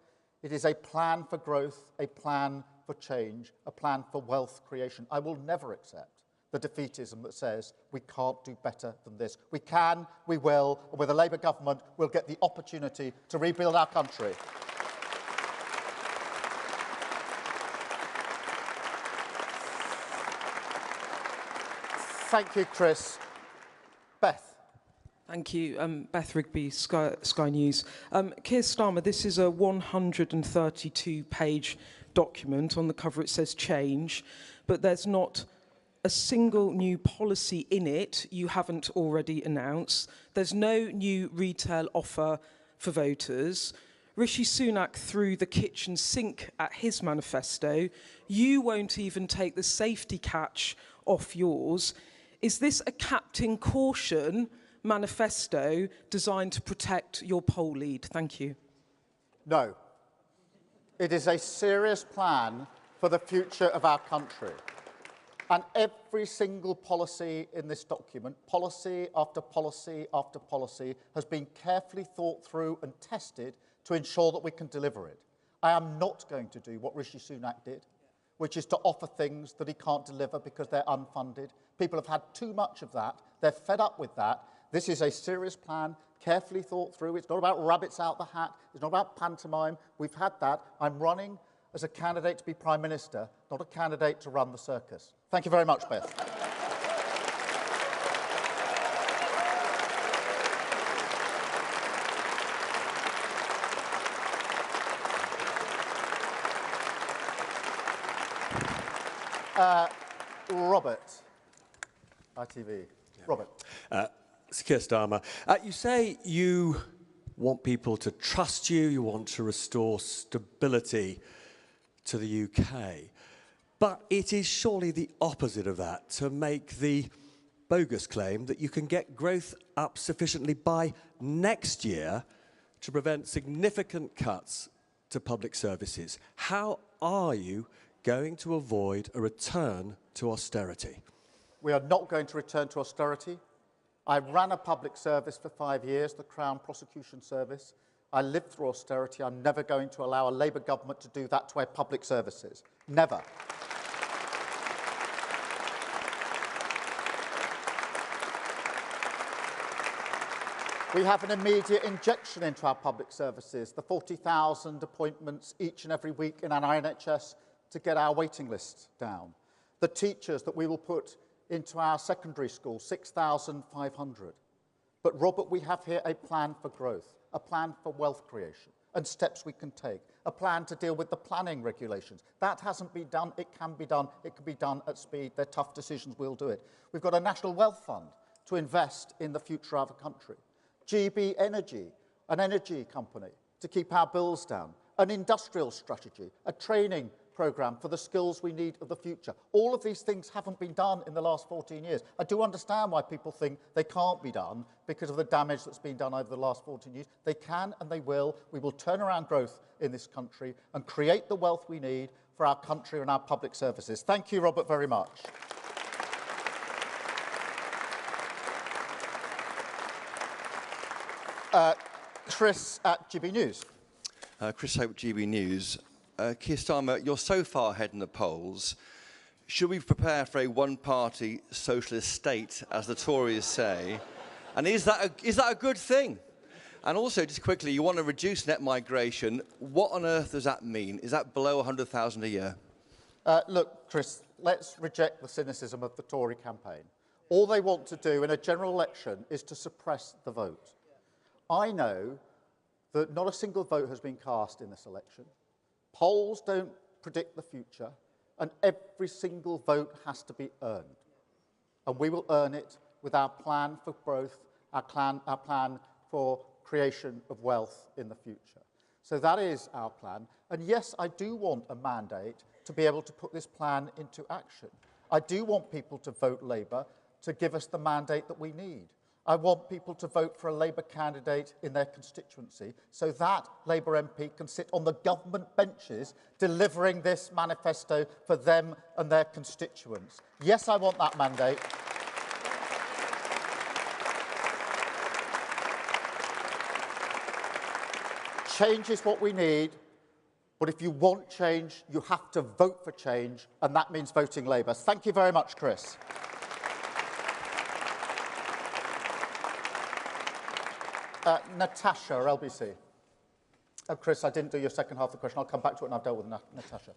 It is a plan for growth, a plan for change, a plan for wealth creation. I will never accept the defeatism that says we can't do better than this. We can, we will, and with a Labour government, we'll get the opportunity to rebuild our country. Thank you, Chris. Beth. Thank you. Beth Rigby, Sky News. Keir Starmer, this is a 132-page document. On the cover it says change, but there's not a single new policy in it you haven't already announced. There's no new retail offer for voters. Rishi Sunak threw the kitchen sink at his manifesto. You won't even take the safety catch off yours. Is this a Captain Caution manifesto designed to protect your poll lead? Thank you. No. It is a serious plan for the future of our country. And every single policy in this document, policy after policy after policy, has been carefully thought through and tested to ensure that we can deliver it. I am not going to do what Rishi Sunak did, which is to offer things that he can't deliver because they're unfunded. People have had too much of that. They're fed up with that. This is a serious plan, carefully thought through. It's not about rabbits out the hat. It's not about pantomime. We've had that. I'm running as a candidate to be Prime Minister, not a candidate to run the circus. Thank you very much, Beth. Robert, ITV. Yeah. Robert. Keir Starmer, you say you want people to trust you, you want to restore stability to the UK. But it is surely the opposite of that to make the bogus claim that you can get growth up sufficiently by next year to prevent significant cuts to public services. How are you going to avoid a return to austerity? We are not going to return to austerity. I ran a public service for 5 years, the Crown Prosecution Service. I lived through austerity. I'm never going to allow a Labour government to do that to our public services. Never. We have an immediate injection into our public services, the 40,000 appointments each and every week in our NHS to get our waiting lists down. The teachers that we will put into our secondary school, 6,500. But, Robert, we have here a plan for growth, a plan for wealth creation and steps we can take, a plan to deal with the planning regulations. That hasn't been done. It can be done. It can be done at speed. They're tough decisions. We'll do it. We've got a national wealth fund to invest in the future of our country. GB Energy, an energy company to keep our bills down, an industrial strategy, a training programme for the skills we need of the future. All of these things haven't been done in the last 14 years. I do understand why people think they can't be done because of the damage that's been done over the last 14 years. They can and they will. We will turn around growth in this country and create the wealth we need for our country and our public services. Thank you, Robert, very much. Chris at GB News. Chris Hope, GB News. Keir Starmer, you're so far ahead in the polls. Should we prepare for a one-party socialist state, as the Tories say? And is that a good thing? And also, just quickly, you want to reduce net migration. What on earth does that mean? Is that below 100,000 a year? Look, Chris, let's reject the cynicism of the Tory campaign. All they want to do in a general election is to suppress the vote. I know that not a single vote has been cast in this election. Polls don't predict the future, and every single vote has to be earned. And we will earn it with our plan for growth, our plan for creation of wealth in the future. So that is our plan. And yes, I do want a mandate to be able to put this plan into action. I do want people to vote Labour to give us the mandate that we need. I want people to vote for a Labour candidate in their constituency so that Labour MP can sit on the government benches delivering this manifesto for them and their constituents. Yes, I want that mandate. Change is what we need, but if you want change, you have to vote for change, and that means voting Labour. Thank you very much, Chris. Natasha, LBC. Chris, I didn't do your second half of the question. I'll come back to it and I've dealt with Natasha.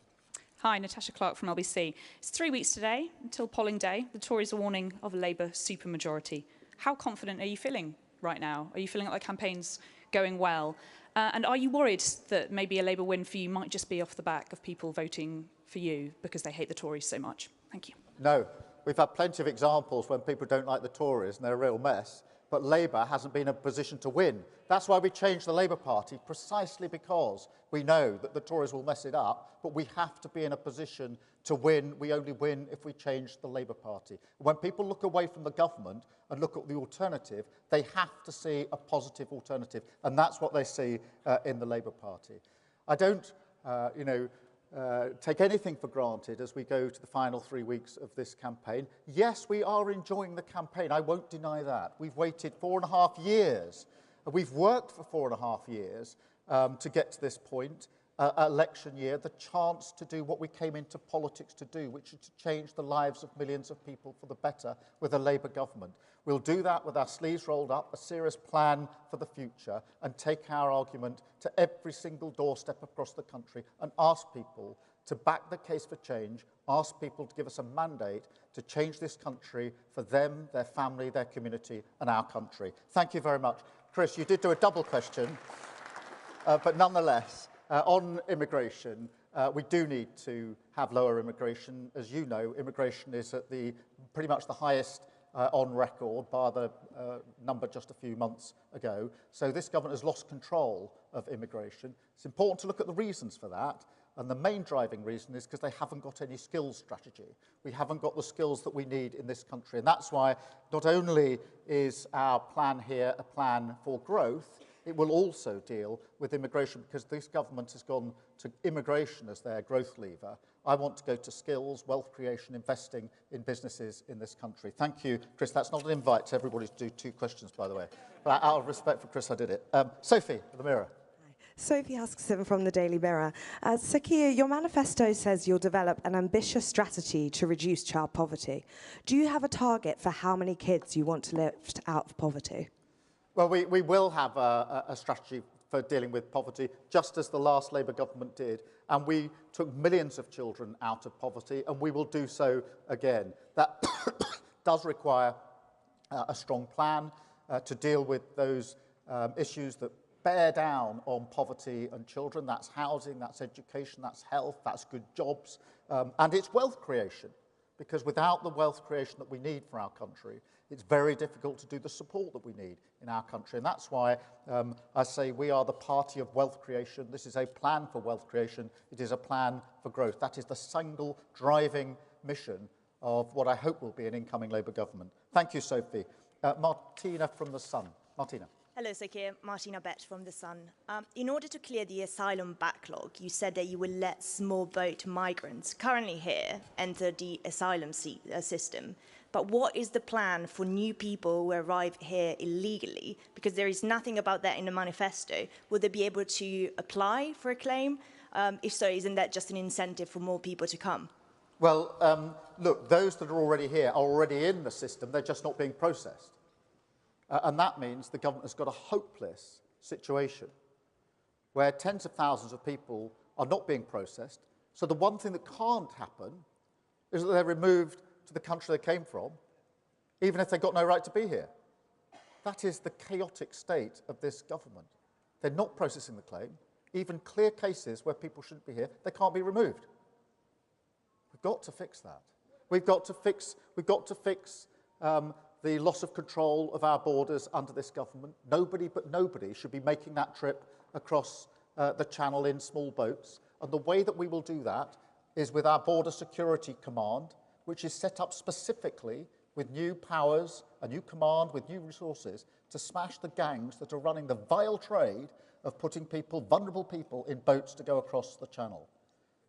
Hi, Natasha Clark from LBC. It's 3 weeks today until polling day. The Tories are warning of a Labour supermajority. How confident are you feeling right now? Are you feeling like the campaign's going well? And are you worried that maybe a Labour win for you might just be off the back of people voting for you because they hate the Tories so much? Thank you. No. We've had plenty of examples when people don't like the Tories and they're a real mess, but Labour hasn't been in a position to win. That's why we changed the Labour Party, precisely because we know that the Tories will mess it up, but we have to be in a position to win. We only win if we change the Labour Party. When people look away from the government and look at the alternative, they have to see a positive alternative, and that's what they see in the Labour Party. I don't, take anything for granted as we go to the final 3 weeks of this campaign. Yes, we are enjoying the campaign. I won't deny that. We've waited 4.5 years. We've worked for 4.5 years to get to this point, election year, the chance to do what we came into politics to do, which is to change the lives of millions of people for the better with a Labour government. We'll do that with our sleeves rolled up, a serious plan for the future, and take our argument to every single doorstep across the country and ask people to back the case for change, ask people to give us a mandate to change this country for them, their family, their community, and our country. Thank you very much. Chris, you did do a double question, but nonetheless, on immigration, we do need to have lower immigration. As you know, immigration is at pretty much the highest on record, bar the number just a few months ago. So this government has lost control of immigration. It's important to look at the reasons for that. And the main driving reason is because they haven't got any skills strategy. We haven't got the skills that we need in this country. And that's why not only is our plan here a plan for growth, it will also deal with immigration, because this government has gone to immigration as their growth lever. I want to go to skills, wealth creation, investing in businesses in this country. Thank you, Chris. That's not an invite to everybody to do 2 questions, by the way. But out of respect for Chris, I did it. Sophie, the Mirror. Sophie Huskisson from the Daily Mirror. Sir Keir, your manifesto says you'll develop an ambitious strategy to reduce child poverty. Do you have a target for how many kids you want to lift out of poverty? Well, we will have a strategy for dealing with poverty, just as the last Labour government did. And we took millions of children out of poverty, and we will do so again. That does require a strong plan to deal with those issues that bear down on poverty and children. That's housing, that's education, that's health, that's good jobs, and it's wealth creation. Because without the wealth creation that we need for our country, it's very difficult to do the support that we need in our country. And that's why I say we are the party of wealth creation. This is a plan for wealth creation. It is a plan for growth. That is the single driving mission of what I hope will be an incoming Labour government. Thank you, Sophie. Martina from The Sun. Martina. Hello, Sir Keir. Martina Bett from The Sun. In order to clear the asylum backlog, you said that you will let small boat migrants currently here enter the asylum system. But what is the plan for new people who arrive here illegally? Because there is nothing about that in the manifesto. Will they be able to apply for a claim? If so, isn't that just an incentive for more people to come? Well, look, those that are already here are already in the system. They're just not being processed. And that means the government has got a hopeless situation where tens of thousands of people are not being processed. So the one thing that can't happen is that they're removed to the country they came from, even if they've got no right to be here. That is the chaotic state of this government. They're not processing the claim. Even clear cases where people shouldn't be here, they can't be removed. We've got to fix that. We've got to fix the loss of control of our borders under this government. Nobody but nobody should be making that trip across the channel in small boats. And the way that we will do that is with our Border Security Command, which is set up specifically with new powers, a new command with new resources to smash the gangs that are running the vile trade of putting people, vulnerable people, in boats to go across the channel.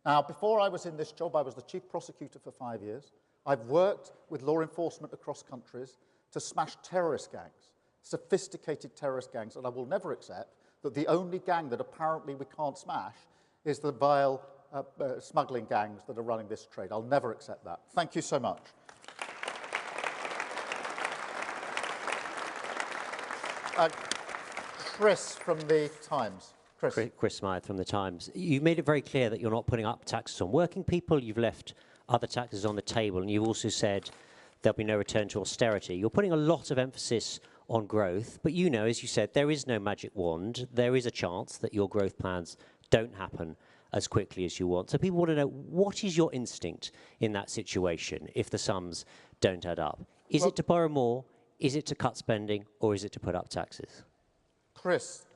Now, before I was in this job, I was the chief prosecutor for 5 years. I've worked with law enforcement across countries to smash terrorist gangs, sophisticated terrorist gangs, and I will never accept that the only gang that apparently we can't smash is the vile smuggling gangs that are running this trade. I'll never accept that. Thank you so much. Chris from The Times. Chris Smythe from The Times. You've made it very clear that you're not putting up taxes on working people. You've left other taxes on the table, and you've also said there'll be no return to austerity. You're putting a lot of emphasis on growth, but you know, as you said, there is no magic wand. There is a chance that your growth plans don't happen as quickly as you want. So people want to know, what is your instinct in that situation if the sums don't add up? Is it to borrow more? Is it to cut spending? Or is it to put up taxes? Chris,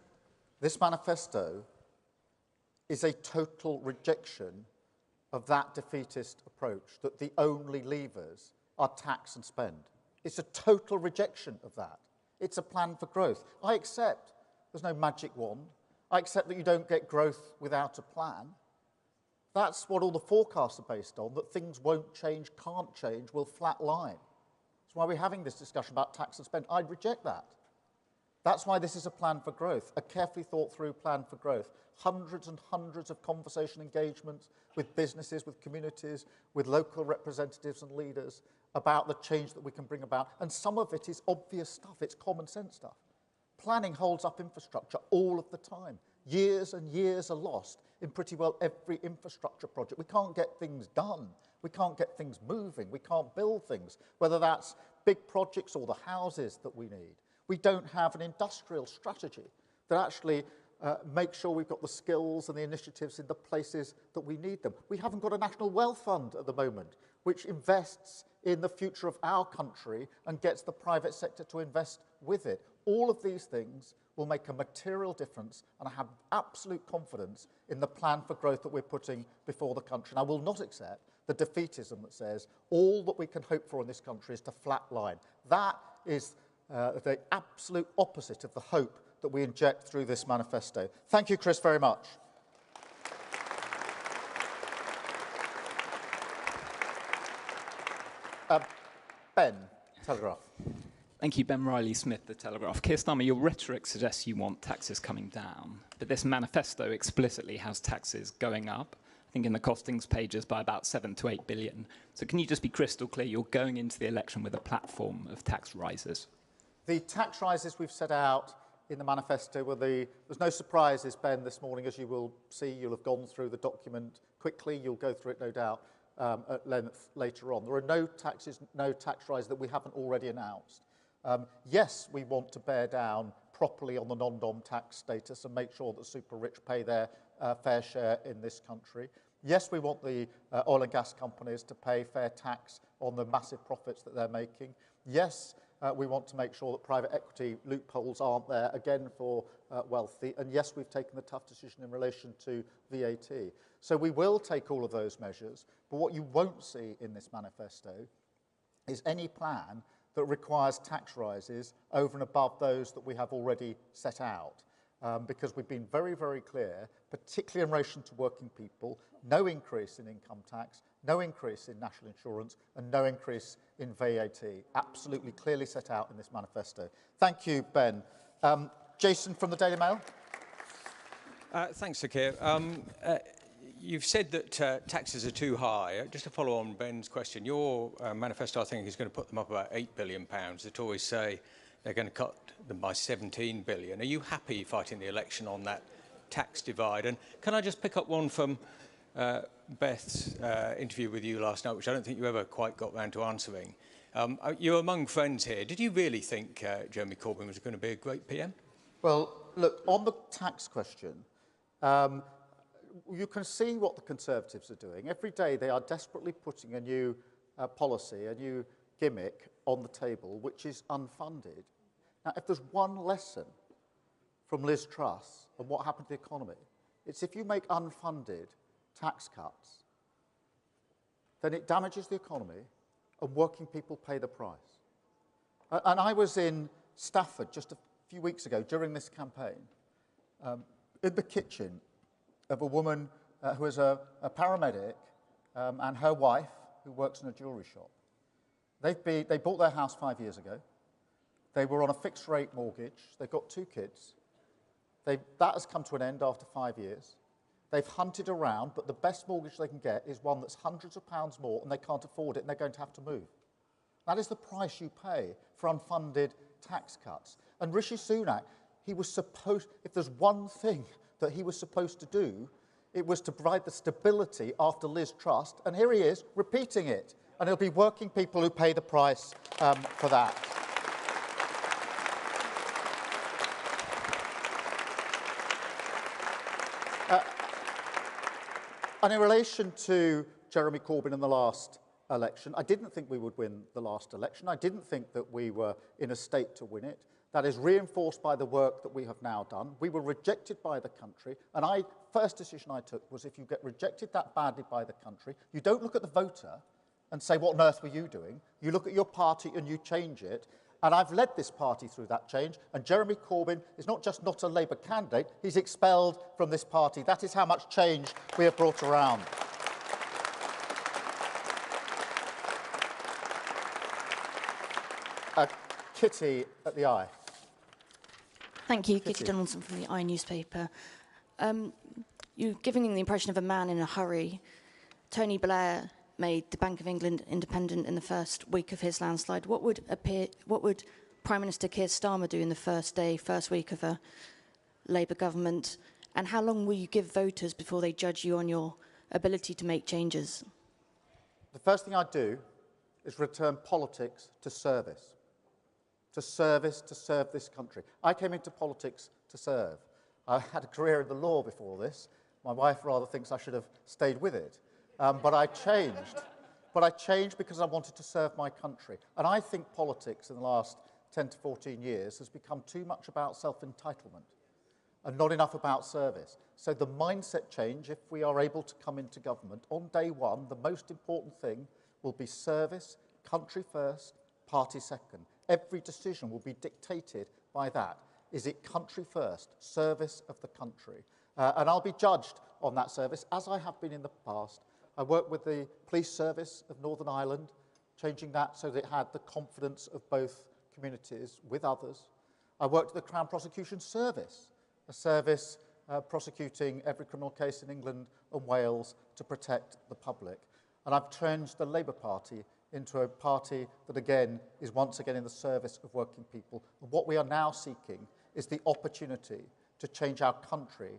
this manifesto is a total rejection of that defeatist approach, that the only levers are tax and spend. It's a total rejection of that. It's a plan for growth. I accept there's no magic wand. I accept that you don't get growth without a plan. That's what all the forecasts are based on, that things won't change, can't change, will flatline. That's why we're having this discussion about tax and spend. I'd reject that. That's why this is a plan for growth, a carefully thought through plan for growth. Hundreds and hundreds of conversation engagements with businesses, with communities, with local representatives and leaders about the change that we can bring about. And some of it is obvious stuff, it's common sense stuff. Planning holds up infrastructure all of the time. Years and years are lost in pretty well every infrastructure project. We can't get things done. We can't get things moving. We can't build things, whether that's big projects or the houses that we need. We don't have an industrial strategy that actually makes sure we've got the skills and the initiatives in the places that we need them. We haven't got a national wealth fund at the moment, which invests in the future of our country and gets the private sector to invest with it. All of these things will make a material difference, and I have absolute confidence in the plan for growth that we're putting before the country. And I will not accept the defeatism that says all that we can hope for in this country is to flatline. That is the absolute opposite of the hope that we inject through this manifesto. Thank you, Chris, very much. Ben, Telegraph. Thank you, Ben Riley-Smith, The Telegraph. Keir Starmer, your rhetoric suggests you want taxes coming down, but this manifesto explicitly has taxes going up, I think in the costings pages by about 7 to 8 billion. So can you just be crystal clear, you're going into the election with a platform of tax rises? The tax rises we've set out in the manifesto were there's no surprises, Ben, this morning, as you will see. You'll have gone through the document quickly. You'll go through it, no doubt, at length later on. There are no taxes, no tax rises that we haven't already announced. Yes, we want to bear down properly on the non-dom tax status and make sure that super rich pay their fair share in this country. Yes, we want the oil and gas companies to pay fair tax on the massive profits that they're making. Yes, we want to make sure that private equity loopholes aren't there, again, for wealthy. And yes, we've taken the tough decision in relation to VAT. So we will take all of those measures. But what you won't see in this manifesto is any plan that requires tax rises over and above those that we have already set out. Because we've been very, very clear, particularly in relation to working people, no increase in income tax, no increase in national insurance, and no increase in VAT. Absolutely clearly set out in this manifesto. Thank you, Ben. Jason from the Daily Mail. Thanks, Sir Keir. You've said that taxes are too high. Just to follow on Ben's question, your manifesto, I think, is going to put them up about £8 billion. The Tories say they're going to cut them by 17 billion. Are you happy fighting the election on that tax divide? And can I just pick up one from Beth's interview with you last night, which I don't think you ever quite got round to answering. You're among friends here. Did you really think Jeremy Corbyn was going to be a great PM? Well, look, on the tax question, you can see what the Conservatives are doing. Every day they are desperately putting a new policy, a new gimmick on the table, which is unfunded. Now, if there's one lesson from Liz Truss and what happened to the economy, it's if you make unfunded tax cuts, then it damages the economy and working people pay the price. And I was in Stafford just a few weeks ago during this campaign, in the kitchen of a woman who is a paramedic and her wife, who works in a jewellery shop. They bought their house 5 years ago. They were on a fixed-rate mortgage. They've got 2 kids. That has come to an end after 5 years. They've hunted around, but the best mortgage they can get is one that's hundreds of pounds more, and they can't afford it, and they're going to have to move. That is the price you pay for unfunded tax cuts. And Rishi Sunak, he was supposed, if there's one thing that he was supposed to do. It was to provide the stability after Liz Truss, and here he is repeating it. And it'll be working people who pay the price for that. And in relation to Jeremy Corbyn in the last election, I didn't think we would win the last election. I didn't think that we were in a state to win it. That is reinforced by the work that we have now done. We were rejected by the country, and first decision I took was if you get rejected that badly by the country, you don't look at the voter and say, what on earth were you doing? You look at your party and you change it. And I've led this party through that change, and Jeremy Corbyn is not just not a Labour candidate, he's expelled from this party. That is how much change we have brought around. Kitty at the Eye. Thank you, Kitty Donaldson from the Eye newspaper. You're giving the impression of a man in a hurry. Tony Blair made the Bank of England independent in the first week of his landslide. What would Prime Minister Keir Starmer do in the first week of a Labour government? And how long will you give voters before they judge you on your ability to make changes? The first thing I'd do is return politics to service. To serve this country. I came into politics to serve. I had a career in the law before this. My wife rather thinks I should have stayed with it. But I changed. But I changed because I wanted to serve my country. And I think politics in the last 10 to 14 years has become too much about self-entitlement and not enough about service. So the mindset change, if we are able to come into government, on day one, the most important thing will be service, country first, party second. Every decision will be dictated by that. Is it country first, service of the country? And I'll be judged on that service, as I have been in the past. I worked with the police service of Northern Ireland, changing that so that it had the confidence of both communities with others. I worked at the Crown Prosecution Service, a service prosecuting every criminal case in England and Wales to protect the public. And I've changed the Labour Party into a party that, again, is once again in the service of working people. And what we are now seeking is the opportunity to change our country,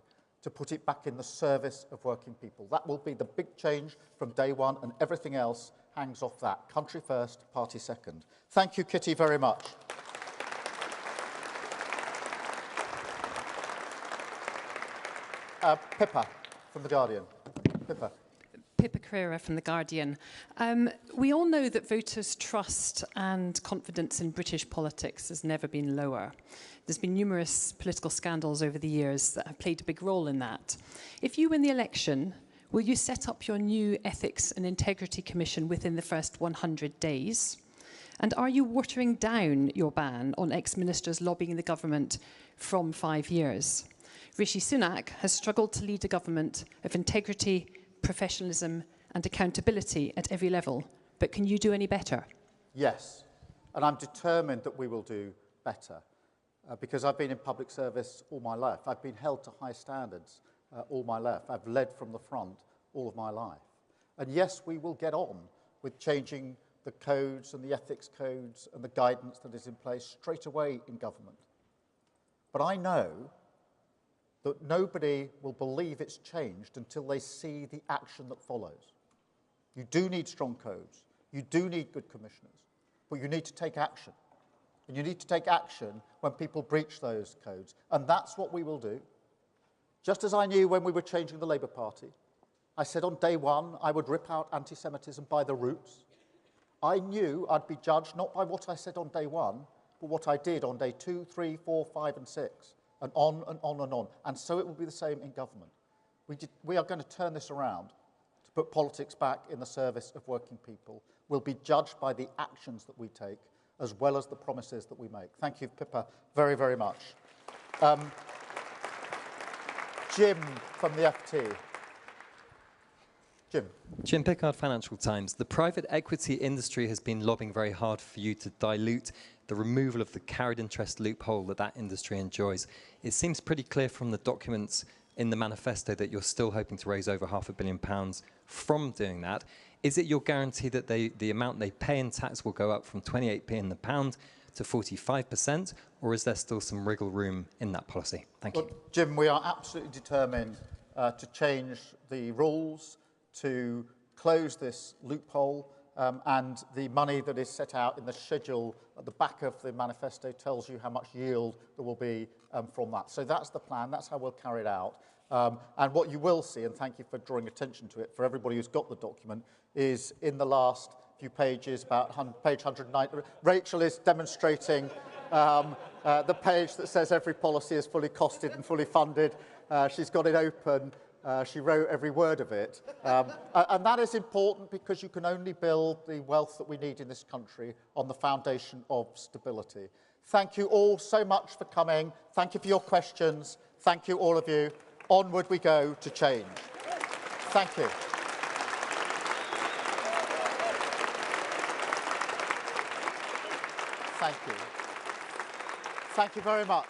to put it back in the service of working people. That will be the big change from day one, and everything else hangs off that. Country first, party second. Thank you, Kitty, very much. Pippa from The Guardian. Pippa. Pippa Crerar from The Guardian. We all know that voters' trust and confidence in British politics has never been lower. There's been numerous political scandals over the years that have played a big role in that. If you win the election, will you set up your new Ethics and Integrity Commission within the first 100 days? And are you watering down your ban on ex-ministers lobbying the government from 5 years? Rishi Sunak has struggled to lead a government of integrity, professionalism and accountability at every level. But can you do any better? Yes, and I'm determined that we will do better because I've been in public service all my life. I've been held to high standards all my life. I've led from the front all of my life. And yes, we will get on with changing the codes and the ethics codes and the guidance that is in place straight away in government. But I know that nobody will believe it's changed until they see the action that follows. You do need strong codes. You do need good commissioners. But you need to take action. And you need to take action when people breach those codes. And that's what we will do. Just as I knew when we were changing the Labour Party, I said on day one I would rip out anti-Semitism by the roots. I knew I'd be judged not by what I said on day one, but what I did on day 2, 3, 4, 5 and 6. And on and on and on. And so it will be the same in government. We are going to turn this around to put politics back in the service of working people. We'll be judged by the actions that we take as well as the promises that we make. Thank you, Pippa, very, very much. Jim from the FT. Jim Pickard, Financial Times. The private equity industry has been lobbying very hard for you to dilute the removal of the carried interest loophole that industry enjoys. It seems pretty clear from the documents in the manifesto that you're still hoping to raise over £500 million from doing that. Is it your guarantee that the amount they pay in tax will go up from 28p in the pound to 45%, or is there still some wriggle room in that policy? Thank you. Jim, we are absolutely determined to change the rules, to close this loophole, and the money that is set out in the schedule at the back of the manifesto tells you how much yield there will be from that. So that's the plan, that's how we'll carry it out. And what you will see, and thank you for drawing attention to it, for everybody who's got the document, is in the last few pages, about page 109, Rachel is demonstrating the page that says every policy is fully costed and fully funded. She's got it open. She wrote every word of it. And that is important because you can only build the wealth that we need in this country on the foundation of stability. Thank you all so much for coming. Thank you for your questions. Thank you, all of you. Onward we go to change. Thank you. Thank you. Thank you very much.